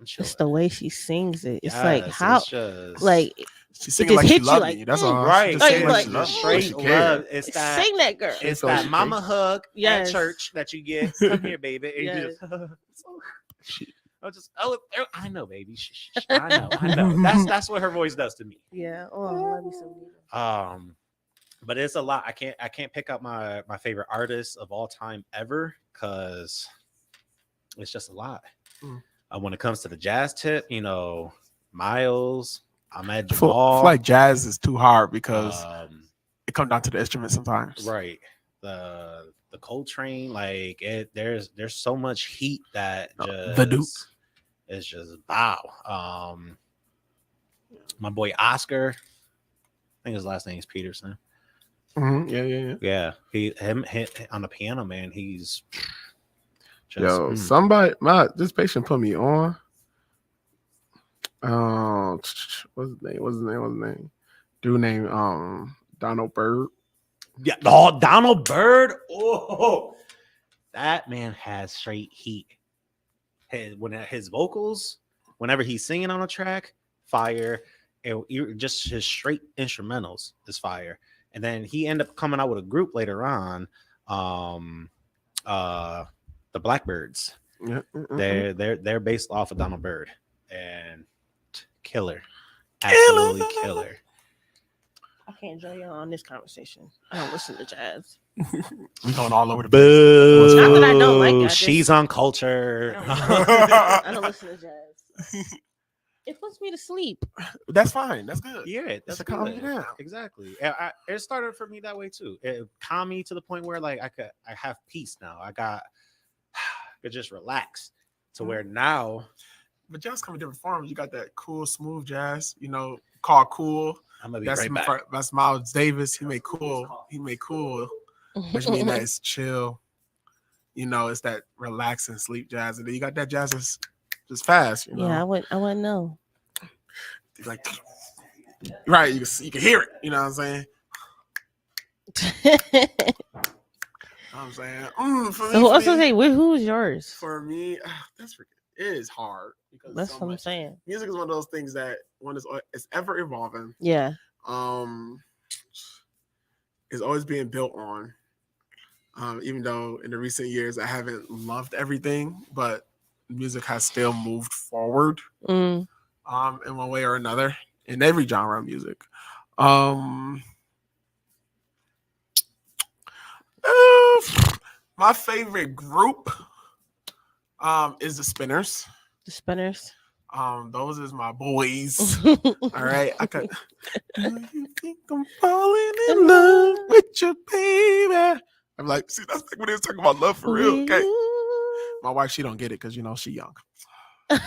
It's the way she sings it. It's Yes, like how, it's just like She's singing like just she hit you loves like, me. That's mm, all. right. She just singing Like, she like, loves me. straight She cares. love. It's that. sing that girl. It's So that she mama thinks- hug Yes. at church that you get. Come here, baby. And you just, I know, baby. Shh. I know. That's what her voice does to me. Yeah. Oh, I love you so much. But it's a lot. I can't pick up my favorite artist of all time ever because it's just a lot. When it comes to the jazz tip, Miles, Ahmed I feel Jamal, like jazz is too hard because it it comes down to the instrument sometimes. right. The Coltrane, like there's so much heat that just The Duke. is just wow. My boy Oscar, I think his last name is Peterson. Yeah. Yeah, him on the piano, man. He's just Yo, somebody, this patient put me on. What's his name? Dude named Donald Byrd. yeah. Oh, Donald Byrd. Oh, that man has straight heat. His vocals, whenever he's singing on a track, fire. And just his straight instrumentals is fire. And then he ended up coming out with a group later on, the Blackbirds. Yeah. They're based off of Donald Byrd, and killer, absolutely killer. I can't join you on this conversation. I don't listen to jazz. We going all over the Boo! Not that I don't like it, I just- She's on culture. I don't listen to jazz. It puts me to sleep. That's fine. That's good. Yeah, that's to calm good. you down. Exactly. It started for me that way too. It calmed me to the point where like I have peace now. I could just relax to where now but jazz come in different forms. You got that cool, smooth jazz, you know, called Cool. I'm gonna be That's right back. that's Miles Davis. He made Cool, which means that it's chill. You know, it's that relaxing sleep jazz, and then you got that jazz that's just fast. You know? Yeah, I wouldn't know. Like right, you can hear it. You know what I'm saying? I'm saying. So also say, who's yours? For me, that's freaking. It is hard because That's so what I'm much. saying. Music is one of those things that it's ever evolving. Yeah. Is always being built on. Even though in the recent years I haven't loved everything, but music has still moved forward. Mm. In one way or another in every genre of music. My favorite group is the Spinners. The Spinners. Those is my boys. All right. I could do you think I'm falling in love with your baby? I'm like, see, that's like when they was talking about love for real. Okay. My wife, she don't get it because you know she young. These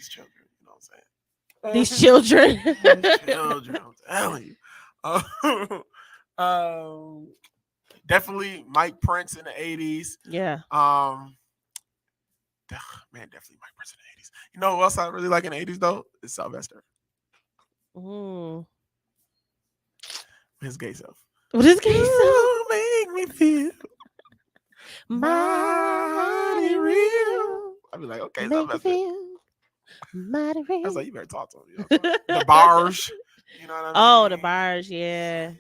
children, you know what I'm saying? These children. These children, I'm telling you. Definitely Mike Prince in the 80s. Yeah. Man, definitely Mike Prince in the 80s. You know who else I really like in the 80s though? It's Sylvester. His gay self. What is gay self? You make me feel Mighty real. I'd be like, okay, Make me Sylvester. feel mighty real. I was like, you better talk to him. You know what I'm saying? The bars. You know what I mean? Oh, the bars, yeah.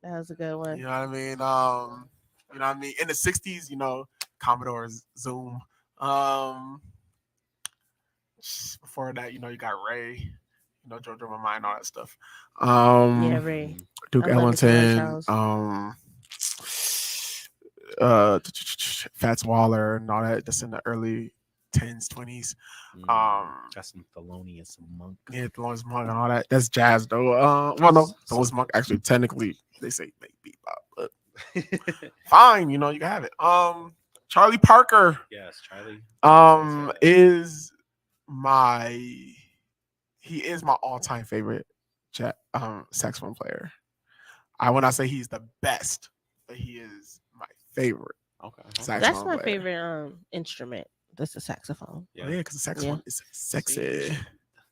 That was a good one. You know what I mean? You know what I mean? In the 60s, you know, Commodore Zoom. Before that, you know, you got Ray, you know, Jojo My Mind, all that stuff. Yeah, Ray. Duke I love the Ellington, commercials. Fats Waller, and all that. That's in the early 10s, 20s. Got some Thelonious Monk. Yeah, Thelonious Monk and all that. That's jazz though. Well, no, Thelonious Monk actually technically they say make bebop, but fine, you know, you can have it. Charlie Parker. Yes, Charlie. Is my all-time favorite saxophone player. When I say he's the best, but he is my favorite. Okay. Saxophone That's my player. favorite instrument. That's the saxophone. Yeah, because the saxophone is sexy. See,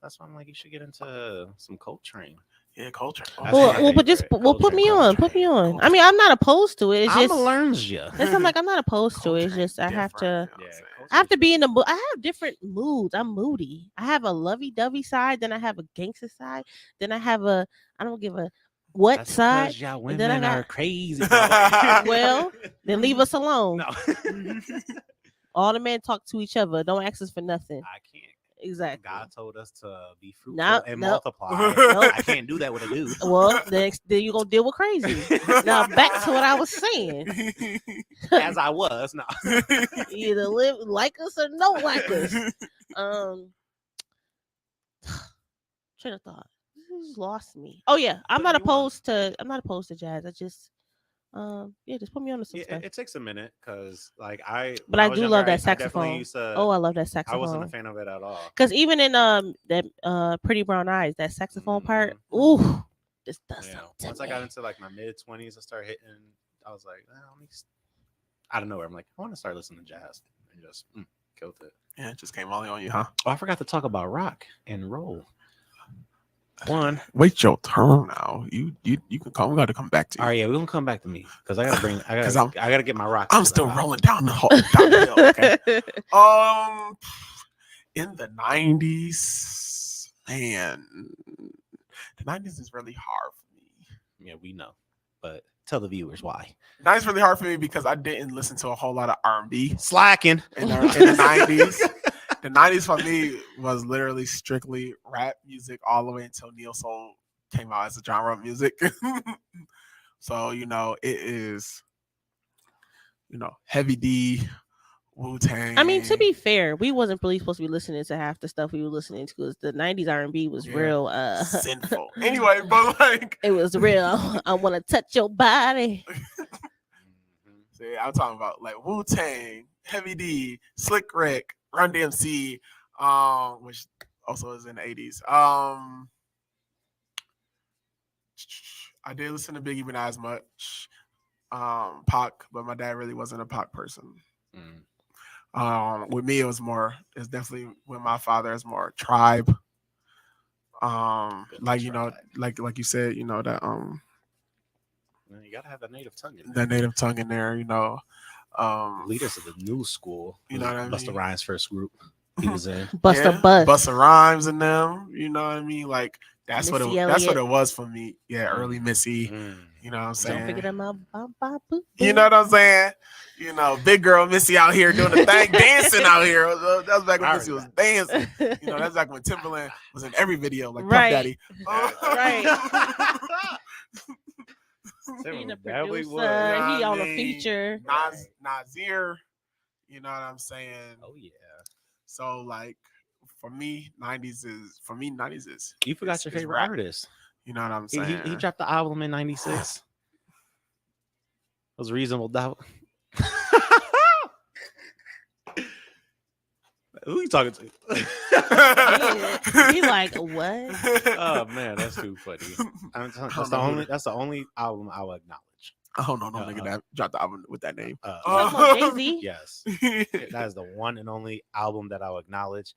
that's why I'm like, you should get into some Coltrane. Yeah, culture. That's Well, my well, but just favorite. put me Coltrane, on. Put me Coltrane. on. I mean, I'm not opposed to it. It's I'm just gonna learn you. that's I'm like I'm not opposed to it. It's just I have to. I have to be in the mood. I have different moods. I'm moody. I have a lovey-dovey side, then I have a gangster side, then I have a I don't give a what That's side. because y'all and then I women got- are crazy. Well, then leave us alone. no, All the men talk to each other. Don't ask us for nothing. I can't. Exactly. God told us to be fruitful Nope, and nope. multiply. Nope. I can't do that with a dude. Well, then you're gonna deal with crazy. Now back to what I was saying. As I was, no. Either live like us or don't like us. Train of thought. You just lost me. Oh yeah, I'm Put not you on. opposed to jazz. I just yeah, just put me on to some Yeah, stuff. it takes a minute because like I. But when I was do younger, love that I definitely saxophone. used to- Oh, I love that I saxophone. wasn't a fan of it at all. Cause even in that Pretty Brown Eyes, that saxophone part, Mhm. ooh, just does Yeah. something. Once I got into like my mid-20s, I started hitting. I was like, out of nowhere, I'm like, I want to start listening to jazz, and just killed it. Yeah, it just came all on you, huh? Oh, I forgot to talk about rock and roll. One. Wait your turn now. You can come. We got to come back to you. All right, yeah, we're gonna come back to me because I gotta bring. I 'Cause gotta get my rock. I'm still rolling down the hill. Okay. In the 90s, man, the 90s is really hard for me. Yeah, we know, but tell the viewers why. The 90s is really hard for me because I didn't listen to a whole lot of R&B Slacking in the 90s. The 90s for me was literally strictly rap music all the way until Neo Soul came out as a genre of music. So, you know, it is, you know, Heavy D, Wu-Tang. I mean, to be fair, we wasn't really supposed to be listening to half the stuff we were listening to because the '90s R&B was Yeah. real. Sinful. Anyway, but like, It was real. I want to touch your body. see, I'm talking about like Wu-Tang, Heavy D, Slick Rick, Run DMC, which also is in the 80s. I did listen to Biggie, but not as much. Pac, but my dad really wasn't a Pac person. With me, it's definitely with my father, it's more Tribe. Like you know, like you said, you know that Man, you gotta have that native tongue in the there. native tongue in there, you know. Leaders of the new school. You know what I Busta mean? Rhymes' first group. He was in. Busta Rhymes and them, you know what I mean? Like that's what Missy that's what Elliott. it was for me. Yeah, early Missy. You know what I'm saying? Don't forget about You know what I'm saying? You know, big girl Missy out here doing the thing, dancing out here. That was back when Missy was dancing. You know, that's like when Timberland was in every video, like Puff Daddy. Right. He Timberland the definitely producer. was. He on a feature. Nasir. You know what I'm saying? Oh yeah. So like for me, 90s is You forgot your is favorite rap. artist. You know what I'm saying? He dropped the album in '96. It was Reasonable Doubt. Who you talking to? He like what? Oh man, that's too funny. That's the only album I will acknowledge. I don't know no nigga that dropped the album with that name. Jay-Z? Yes, that is the one and only album that I will acknowledge.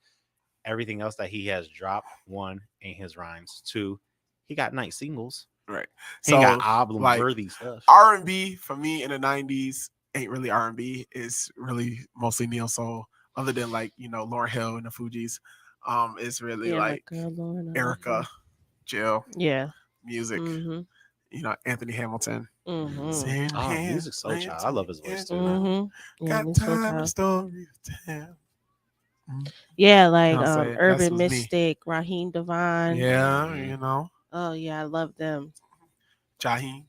Everything else that he has dropped, one, ain't his rhymes. Two, he got nice singles. Right. He So got album worthy stuff. R&B for me in the 90s ain't really R&B. It's really mostly neo soul. Other than like, you know, Lauryn Hill and the Fugees. It's really like Erica, Jill. Yeah. Music. Mm-hmm. You know, Anthony Hamilton. Mm-hmm. Oh, Music Soul Child. I love his voice too. Mm-hmm. Yeah, Got time story to tell. Yeah, like You know what I'm saying? Urban That's me. Mystic, Raheem Devine. Yeah, you know. Oh yeah, I love them. Jaheim.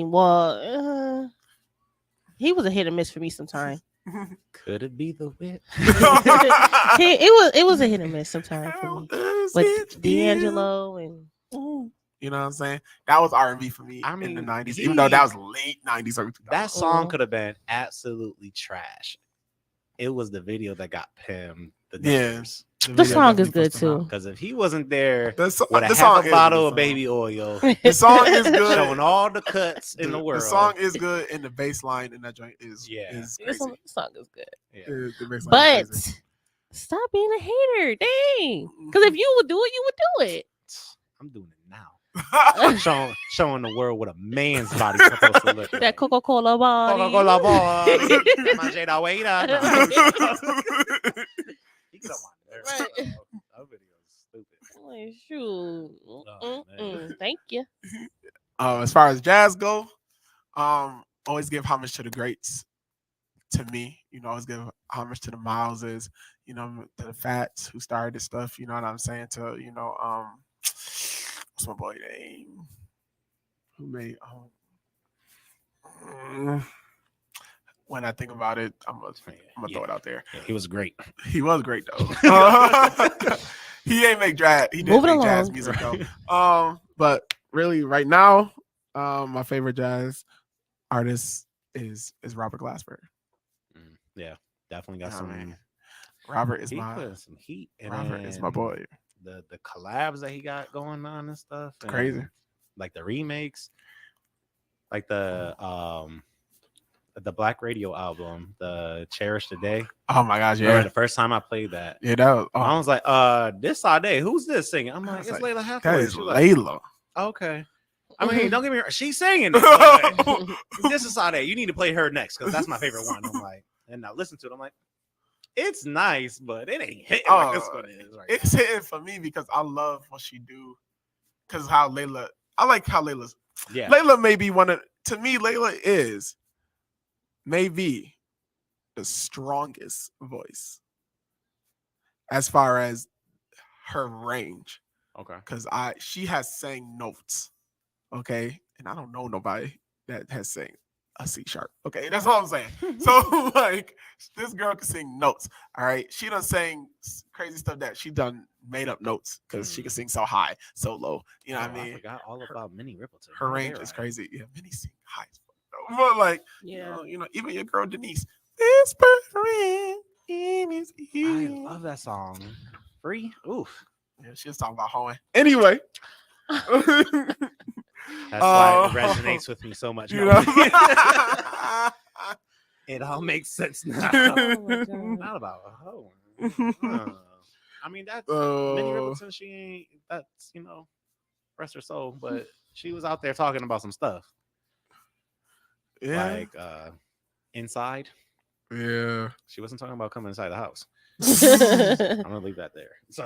Well, he was a hit or miss for me sometimes. Could it be the whip? it was a hit or miss sometimes for me. But D'Angelo and you know what I'm saying? That was R&B for me in the 90s, even though that was late 90s. Early 2000s. That song could have been absolutely trash. It was the video that got Pim the numbers. The song is good too. Because if he wasn't there with the half song a bottle of baby oil, the song is good. Showing all the cuts in the world. The song is good, and the bass line in that joint is The crazy. song is good. Yeah. The bass line But is crazy. stop being a hater, dang. Because if you would do it, you would do it. I'm doing it now. showing the world what a man's body's supposed to look like. That Coca-Cola body. Coca-Cola body. Manje la waiter. He got my nerves. Right. That video is stupid. Like, shoot. Oh, man. Thank you. As far as jazz go, always give homage to the greats. To me, you know, always give homage to the Mileses, you know, to the Fats who started this stuff. You know what I'm saying? To you know, what's my boy name? Who made? When I think about it, I'm gonna throw it out there. Yeah, he was great. He was great though. He ain't make jazz. He didn't make jazz music though. But really, right now, my favorite jazz artist is Robert Glasper. Yeah, definitely got some. Robert is he my put some heat. And Robert is my boy. The collabs that he got going on and stuff. And Crazy. Like the remakes, like the Black Radio album, the Cherish the Day. Oh my gosh, yeah. Remember the first time I played that. Yeah, that was, I was like, this Sade, who's this singing? I'm like, it's like, Layla Hathaway. that is She was like, Layla. okay. I mean, don't get me wrong, she's singing this. But this is Sade. You need to play her next because that's my favorite one. I'm like, and I listen to it. I'm like, it's nice, but it ain't hitting like this one is. Right it's now. hitting for me because I love what she do. Because how Layla, I like how Layla's. Yeah. Layla may be to me, Layla is maybe the strongest voice as far as her range. Okay. Because she has sang notes. Okay. And I don't know nobody that has sang a C sharp. Okay. That's all I'm saying. So like this girl can sing notes. All right. She done sang crazy stuff that she done made up notes because she can sing so high, so low. You know what I mean? I forgot all about Minnie Riperton. Her range is crazy. Yeah, Minnie sing high as fuck. But like, Yeah. you know, even your girl Denise whispering I love that song. Free. Oof. Yeah, she was talking about hoeing. Anyway. That's why it Oh. resonates with me so much. You No. know? It all makes sense now. Oh my God. Not about a hoe. Huh. I mean, that's Minnie Riperton. She ain't. That's rest her soul. But she was out there talking about some stuff Yeah. like inside. Yeah. She wasn't talking about coming inside the house. I'm gonna leave that there. So,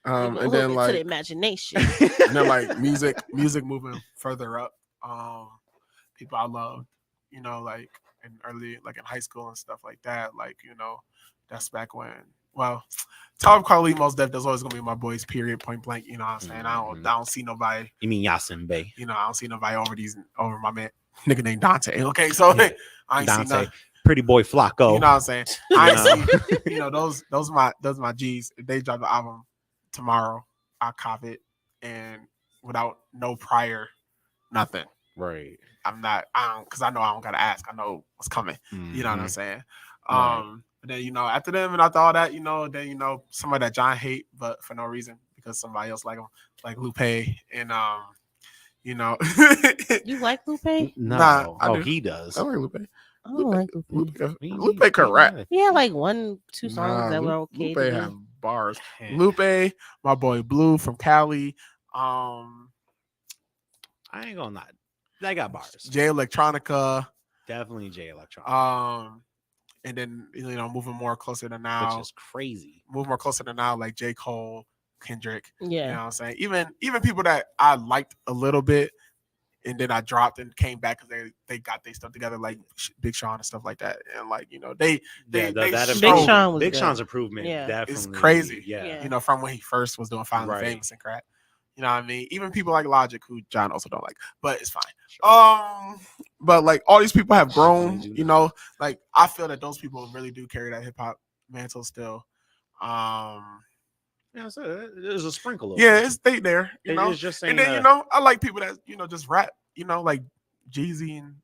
And Hold then it to the like imagination. and then like music moving further up. People I loved, like in early, like in high school and stuff like that. Like, that's back when. Well, Talib Kweli, Mos Def, that's always gonna be my boys. Period. Point blank. You know what I'm saying? I don't see nobody. you mean Yasin Bey? I don't see nobody over my man nigga named Dante. Okay, so Yeah. I ain't seen Dante, nothing. Pretty Boy Flacco. You know what I'm saying? I ain't You know? seen, those are my G's. If they drop the album tomorrow, I'll cop it, and without no prior, nothing. Right. Because I know I don't gotta ask. I know what's coming. You know what I'm Mhm. saying? Right. But then after them and after all that, then somebody that John hate, but for no reason because somebody else like him, like Lupe, and You like Lupe? No. Nah, I do. He does. I like Lupe. I don't like Lupe. Lupe can rap. He had like 1-2 songs Nah, that were okay. Lupe to me. have bars. Lupe, my boy Blue from Cali, I ain't gonna lie. They got bars. Jay Electronica, Definitely Jay Electronica. and then moving more closer to Which now, is crazy. like J. Cole, Kendrick. You know Yeah. what I'm saying? Even people that I liked a little bit, and then I dropped and came back because they got their stuff together, like Big Sean and stuff like that. And like they That Big showed- Sean was Big good. Sean's improvement. Yeah. Definitely. It's crazy. Yeah. Yeah. from when he first was doing Finally Right. Famous and crap. You know what I mean? Even people like Logic, who John also don't like, but it's fine. Sure. But like all these people have grown. Definitely do Like I feel that those people really do carry that hip hop mantle still. Yeah, so there's a sprinkle of Yeah, it. it's they there. You know, It's just saying and then I like people that just rap. Like Jeezy and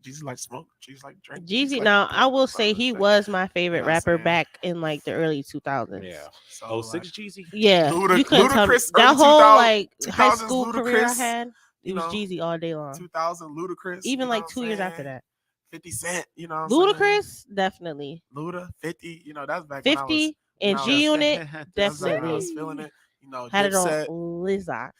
Jeezy like smoke. Jeezy like drink. Jeezy. like Now drink, I will say like he that. was my favorite You know what I'm rapper saying? back in like the early 2000s. Yeah. So, Oh, like, 6 Jeezy. Yeah, Luda- you couldn't tell me. Ludacris, That early whole 2000s like high 2000s school career I Ludacris, had, it you was know, Jeezy all day long. 2000 Ludacris. Even you know like what 2 I'm years after saying? that. 50 Cent. You know, what I'm saying? Ludacris, definitely. Luda, 50. That's back when I was 50 and when I G was- Unit, that's when I definitely was feeling it. had it on Dipset, Lizak.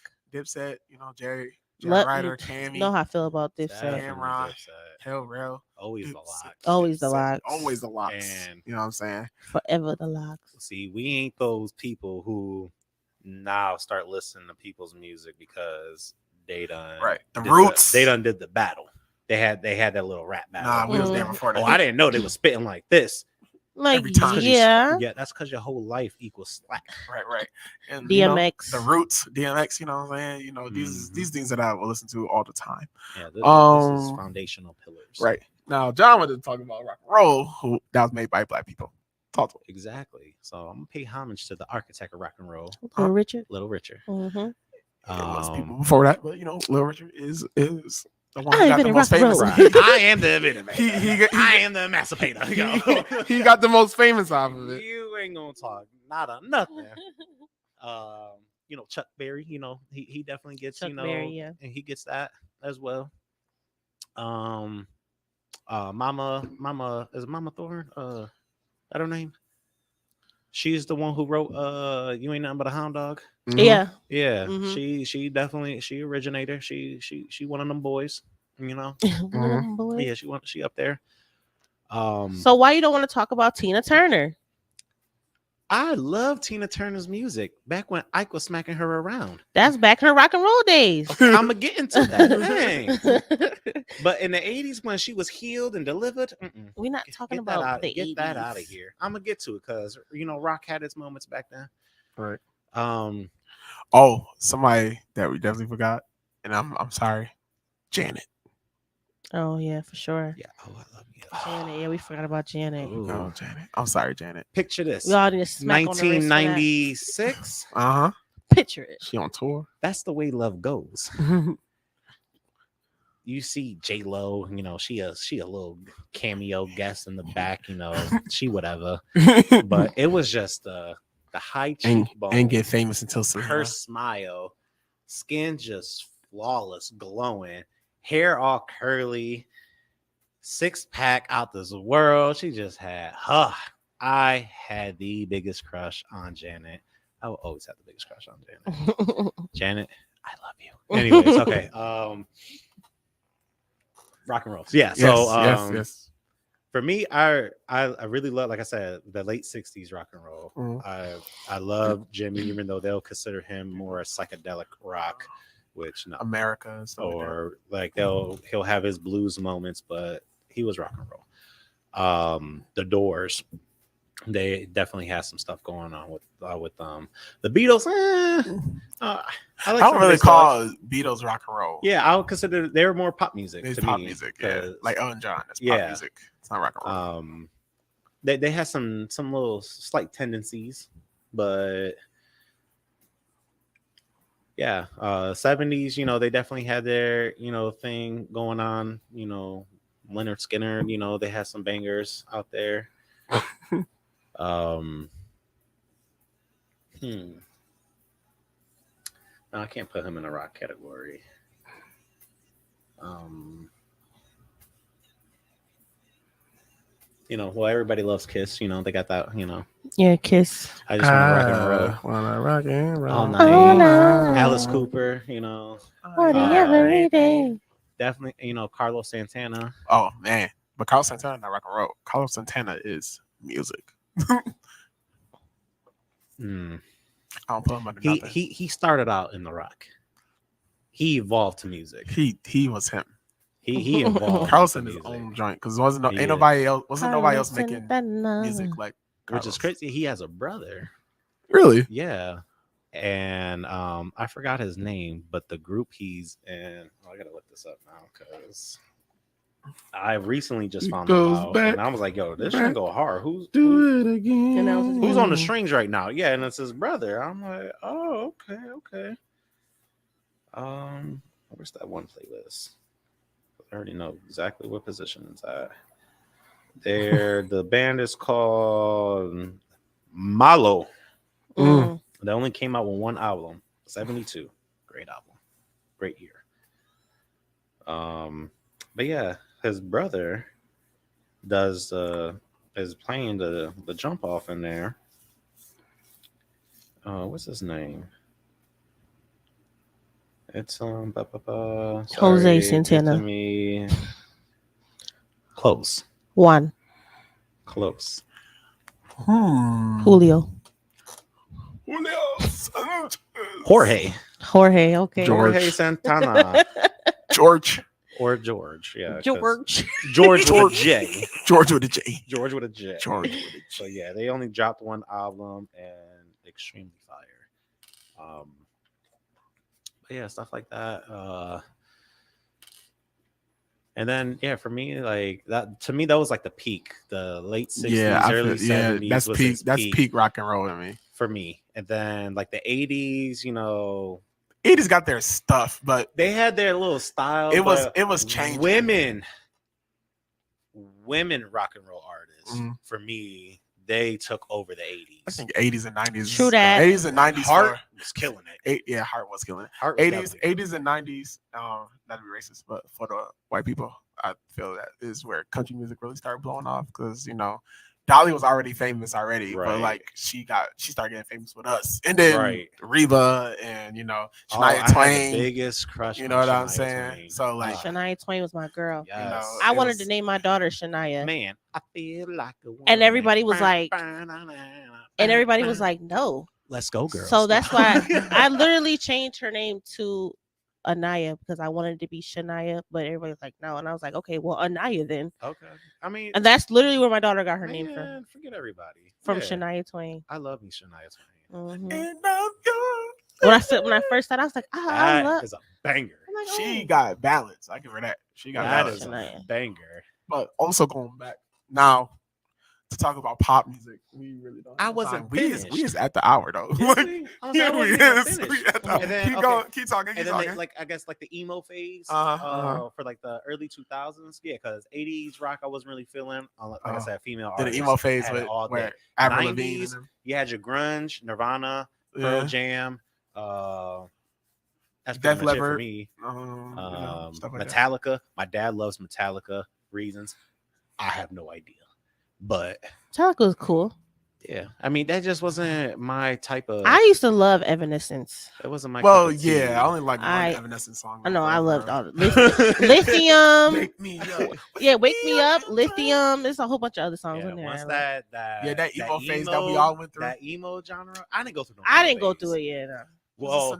Jerry Let- Ryder, you Cammy, know how I feel about Dipset. Definitely Cameron. Dipset. Hell Real. Always the Dipset, lock. Always the Dipset, locks. Always the locks. And- You know what I'm saying? Forever the locks. See, we ain't those people who now start listening to people's music because they done Right. The did Roots. they done did the battle. They had that little rap battle. Nah, we was there Mhm. before that. Oh, I didn't know they was spitting like this. Like, Every time. yeah. Yeah, that's because your whole life equals slack. Right. And DMX. the Roots, DMX. You know what I'm saying? Mhm. These things that I will listen to all the time. Yeah, this is Um, foundational pillars. Right now, John wanted to talk about rock and roll, who that was made by black people. Talk to him. Exactly. So I'm gonna pay homage to the architect of rock and roll, Little Richard. Little Richard. Mm-hmm. There was people Um, before that, but Little Richard is the one I who got the invented most rock and famous. roll. I am the innovator. I am the emancipator. Yo. he got the most famous off of it. You ain't gonna talk not a nothing. Chuck Berry. He definitely gets Chuck Berry, yeah. and he gets that as well. Mama is it Mama Thorne? That her name? She's the one who wrote You Ain't Nothing But a Hound Dog. Mhm. Yeah. Yeah, Mhm. she definitely originator. She one of them boys. One of them boys. Yeah, she up there. So why you don't want to talk about Tina Turner? I love Tina Turner's music back when Ike was smacking her around. That's back in her rock and roll days. I'm gonna get into that thing. But in the 80s when she was healed and delivered, We're not talking about the get 80s. that out of here. I'm gonna get to it because rock had its moments back then. Right. Um, Somebody that we definitely forgot, and I'm sorry, Janet. Oh yeah, for sure. yeah. Oh, I love you. Janet. Yeah, we forgot about Janet. Ooh. No, Janet. I'm sorry, Janet. Picture this. We all need to smack on the wrist for that. 1996. Uh huh. Picture it. She on tour. That's the way love goes. you see J-Lo, she a little cameo guest in the back, she whatever. But it was just the high cheekbone and get famous until Selena. Her smile, skin just flawless, glowing, hair all curly, 6-pack out this world. She just had, I had the biggest crush on Janet. I will always have the biggest crush on Janet. Janet, I love you. Anyways, okay. Rock and roll. Yeah. So yes. For me, I really love, like I said, the late 60s rock and roll. I love Jimmy, even though they'll consider him more psychedelic rock, which America and stuff or like he'll have his blues moments, but he was rock and roll. The Doors, they definitely had some stuff going on with the Beatles. I don't really call Beatles rock and roll. Yeah, I would consider they were more pop music. It's to pop me, music, yeah. Like Elton John, that's pop music. It's not rock and roll. They had some little slight tendencies, but yeah, 70s. They definitely had their thing going on. Leonard Skinner. They had some bangers out there. No, I can't put him in a rock category. Well, everybody loves Kiss. They got that. Yeah, Kiss. I just want to rock and roll. Wanna rock and roll all night. Alice Cooper. Every day. Definitely. Carlos Santana. Oh man, but Carlos Santana not rock and roll. Carlos Santana is music. I don't put him under nothing. He started out in the rock. He evolved to music. He was him. He evolved. Carlos in his own joint because ain't nobody else making music like Carlos. Which is crazy. He has a brother. Really? Yeah. And I forgot his name, but the group he's in. I gotta look this up now because I recently just found out, and I was like, "Yo, this should go hard." Who's it again? Who's on the strings right now? Yeah, and it's his brother. I'm like, "Oh, okay." Where's that one playlist? I already know exactly what position it's at. The band is called Malo. They only came out with one album, 72. Great album, great year. But yeah, his brother is playing the jump off in there. What's his name? It's Jose Santana. Me. Close. One. Close. Julio. Jorge. Okay. Jorge Santana. George. Or George. Yeah. George. George with a J. George with a J. George with a J. George with a J. So yeah, they only dropped one album and extremely fire. But yeah, stuff like that. And then yeah, for me, like that to me, that was like the peak, the late 60s, early 70s. That's peak. That's peak rock and roll to me. For me. And then like the 80s, 80s got their stuff, but they had their little style. It was changing. Women rock and roll artists, for me, they took over the 80s. I think 80s and 90s. True that. 80s and 90s. Heart was killing it. Heart was killing it. Heart was 80s and 90s. Not to be racist, but for the white people, I feel that is where country music really started blowing off because Dolly was already famous already, but like she started getting famous with us, and then Reba and Shania Twain, the biggest crush. You know what I'm Shania saying? Twain. So like Shania Twain was my girl. Yes. I wanted to name my daughter Shania. Man, I feel like a woman. And everybody was like, no. Let's go, girl. So that's why I literally changed her name to Anaya because I wanted to be Shania, but everybody's like, no. And I was like, okay, well, Anaya then. Okay. I mean, and that's literally where my daughter got her name from. Forget everybody. From Shania Twain. I love me Shania Twain. When I first started, I was like, that is a banger. Like, she got balance. I give her that. She got balance. That is a banger. But also going back now, to talk about pop music. We really don't. I have wasn't time. We finished. is at the hour though. Is Like, we? I yeah, wasn't we even is. finished. We at the hour. And then, Keep okay. going. Keep talking. And Keep then talking. they, like I guess like the emo phase Uh-huh. for like the early 2000s. Yeah, because 80s rock I wasn't really feeling. Like I said, female Then the artists emo phase had it with all where day. Avril Lavigne. 90s, you had your grunge, Nirvana, Yeah. Pearl Jam. That's Def pretty much it for Leppard. me. Stuff like that. Metallica. My dad loves Metallica. Reasons I have no idea, but Metallica was cool. yeah, I mean that just wasn't my type of. I used to love Evanescence. It wasn't my. Well, cup of tea. yeah, I only like one I- Evanescence song. I know I loved all the Lithium. Lithium. Make me up. Yeah, Wake Me Up, Lithium. There's a whole bunch of other songs Yeah, in there. once I that Yeah, that emo phase that we all went through. that emo genre. I didn't go through. No I emo didn't go phase. through it yet. Well,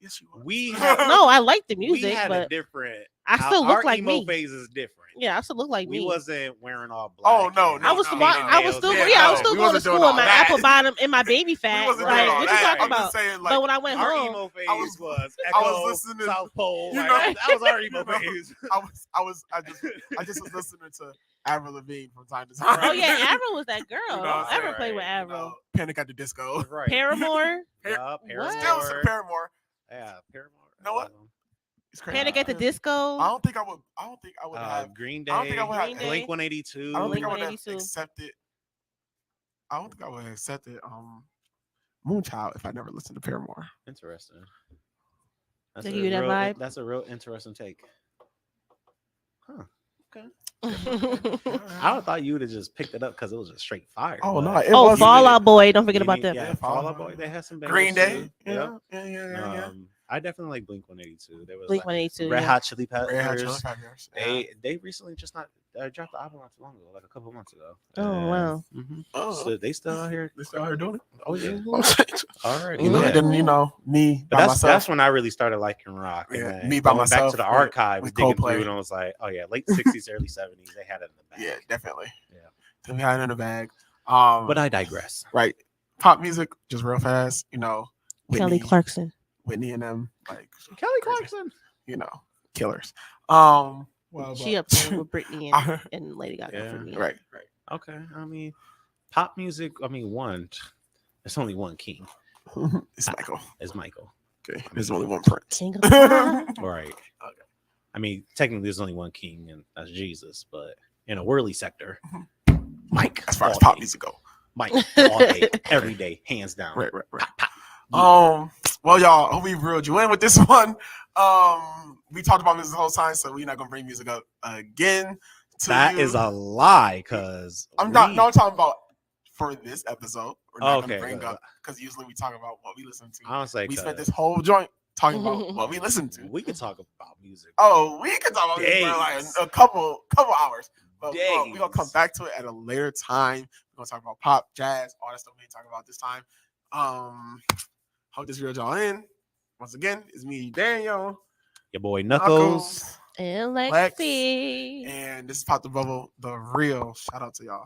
Yes, you were. we had No, I like the we music, had a but different. I still look our like emo me. phase is different. Yeah, I still look like We me. wasn't wearing all black. Oh, no, and no, I was no, still, no, I was still, Yeah, yeah, I was no, still we going to wasn't doing school in all my that. apple bottom and my baby We fat. wasn't Like, doing all what you that. talking I'm about? just saying, like, But when I went Our home, emo phase was- was I Echo, was listening- South Pole. you like, know- that was our emo you know, phase. I just was listening to Avril Lavigne from time to time. oh yeah, Avril was that girl. You know what Don't I'm ever saying? play with You Avril. know, Panic at the Disco. Right. Paramore, Yeah, Paramore. Still some Paramore. Yeah, Paramore. You know what? It's crazy. Panic at the Disco. I don't think I would have. Green Day. I don't think I would have. Green Day. Blink 182. I don't think I would have Blink-182. accepted. I don't think I would have accepted Moonchild if I never listened to Paramore. Interesting. That's They a give you that real- vibe? That's a real interesting take. Huh. oh, I would thought you would have just picked it up because it was just straight fire. Oh no, but it was Fall Out Boy. Don't forget you about need- them. Yeah, Yeah, Fall Fall Out Out Boy. Boy. They had some Green bangers, Day. too. Yeah. I definitely like Blink 182. There was Blink like 182. Red yeah. Hot Chili Peppers. Red Hot Chili Peppers. Yeah. They recently just not dropped the album not too long ago, like a couple months ago. Oh, wow. Oh, So they still out here. they still out here doing it. Oh yeah, Mhm. already. You know, yeah. then me But by that's myself. when I really started liking rock. And Yeah, then me by going back myself to the with- archives, with digging Coldplay. through, and I was like, oh yeah, late 60s, early 70s, they had it in the back. Yeah, definitely. Yeah. Then we had it in the bag. But I digress. Right, pop music just real fast. You know, Kelly Clarkson. Whitney and them, like Kelly crazy. Clarkson. You know, killers. Well, She up there with Britney and Lady Gaga Yeah. for me. right. Okay, I mean, pop music. I mean, there's only one king. It's Michael. It's Michael. Okay, there's only one prince. King of Pop. Right. Okay. I mean, technically, there's only one king, and that's Jesus. But in a worldly sector, Mike. As far as all pop day. music go. Mike all day, every day, hands down. Right. Yeah. Well, y'all, hope we reeled you in with this one. We talked about music the whole time, so we're not gonna bring music up again. That is a lie, cause I'm talking about for this episode. We're not Okay, gonna bring good. up because usually we talk about what we listen to. I was like, We spent this whole joint talking about what we listen to. we could talk about music. Oh, we can talk about this for like Days. a couple hours. But we're gonna come Days. back to it at a later time. We're gonna talk about pop, jazz, all that stuff we ain't talking about this time. Hope this reeled y'all in. Once again, it's me, Daniel, Your boy Knuckles. And Lex. Lexi. and this is Pop the Bubble, the real. Shout out to y'all.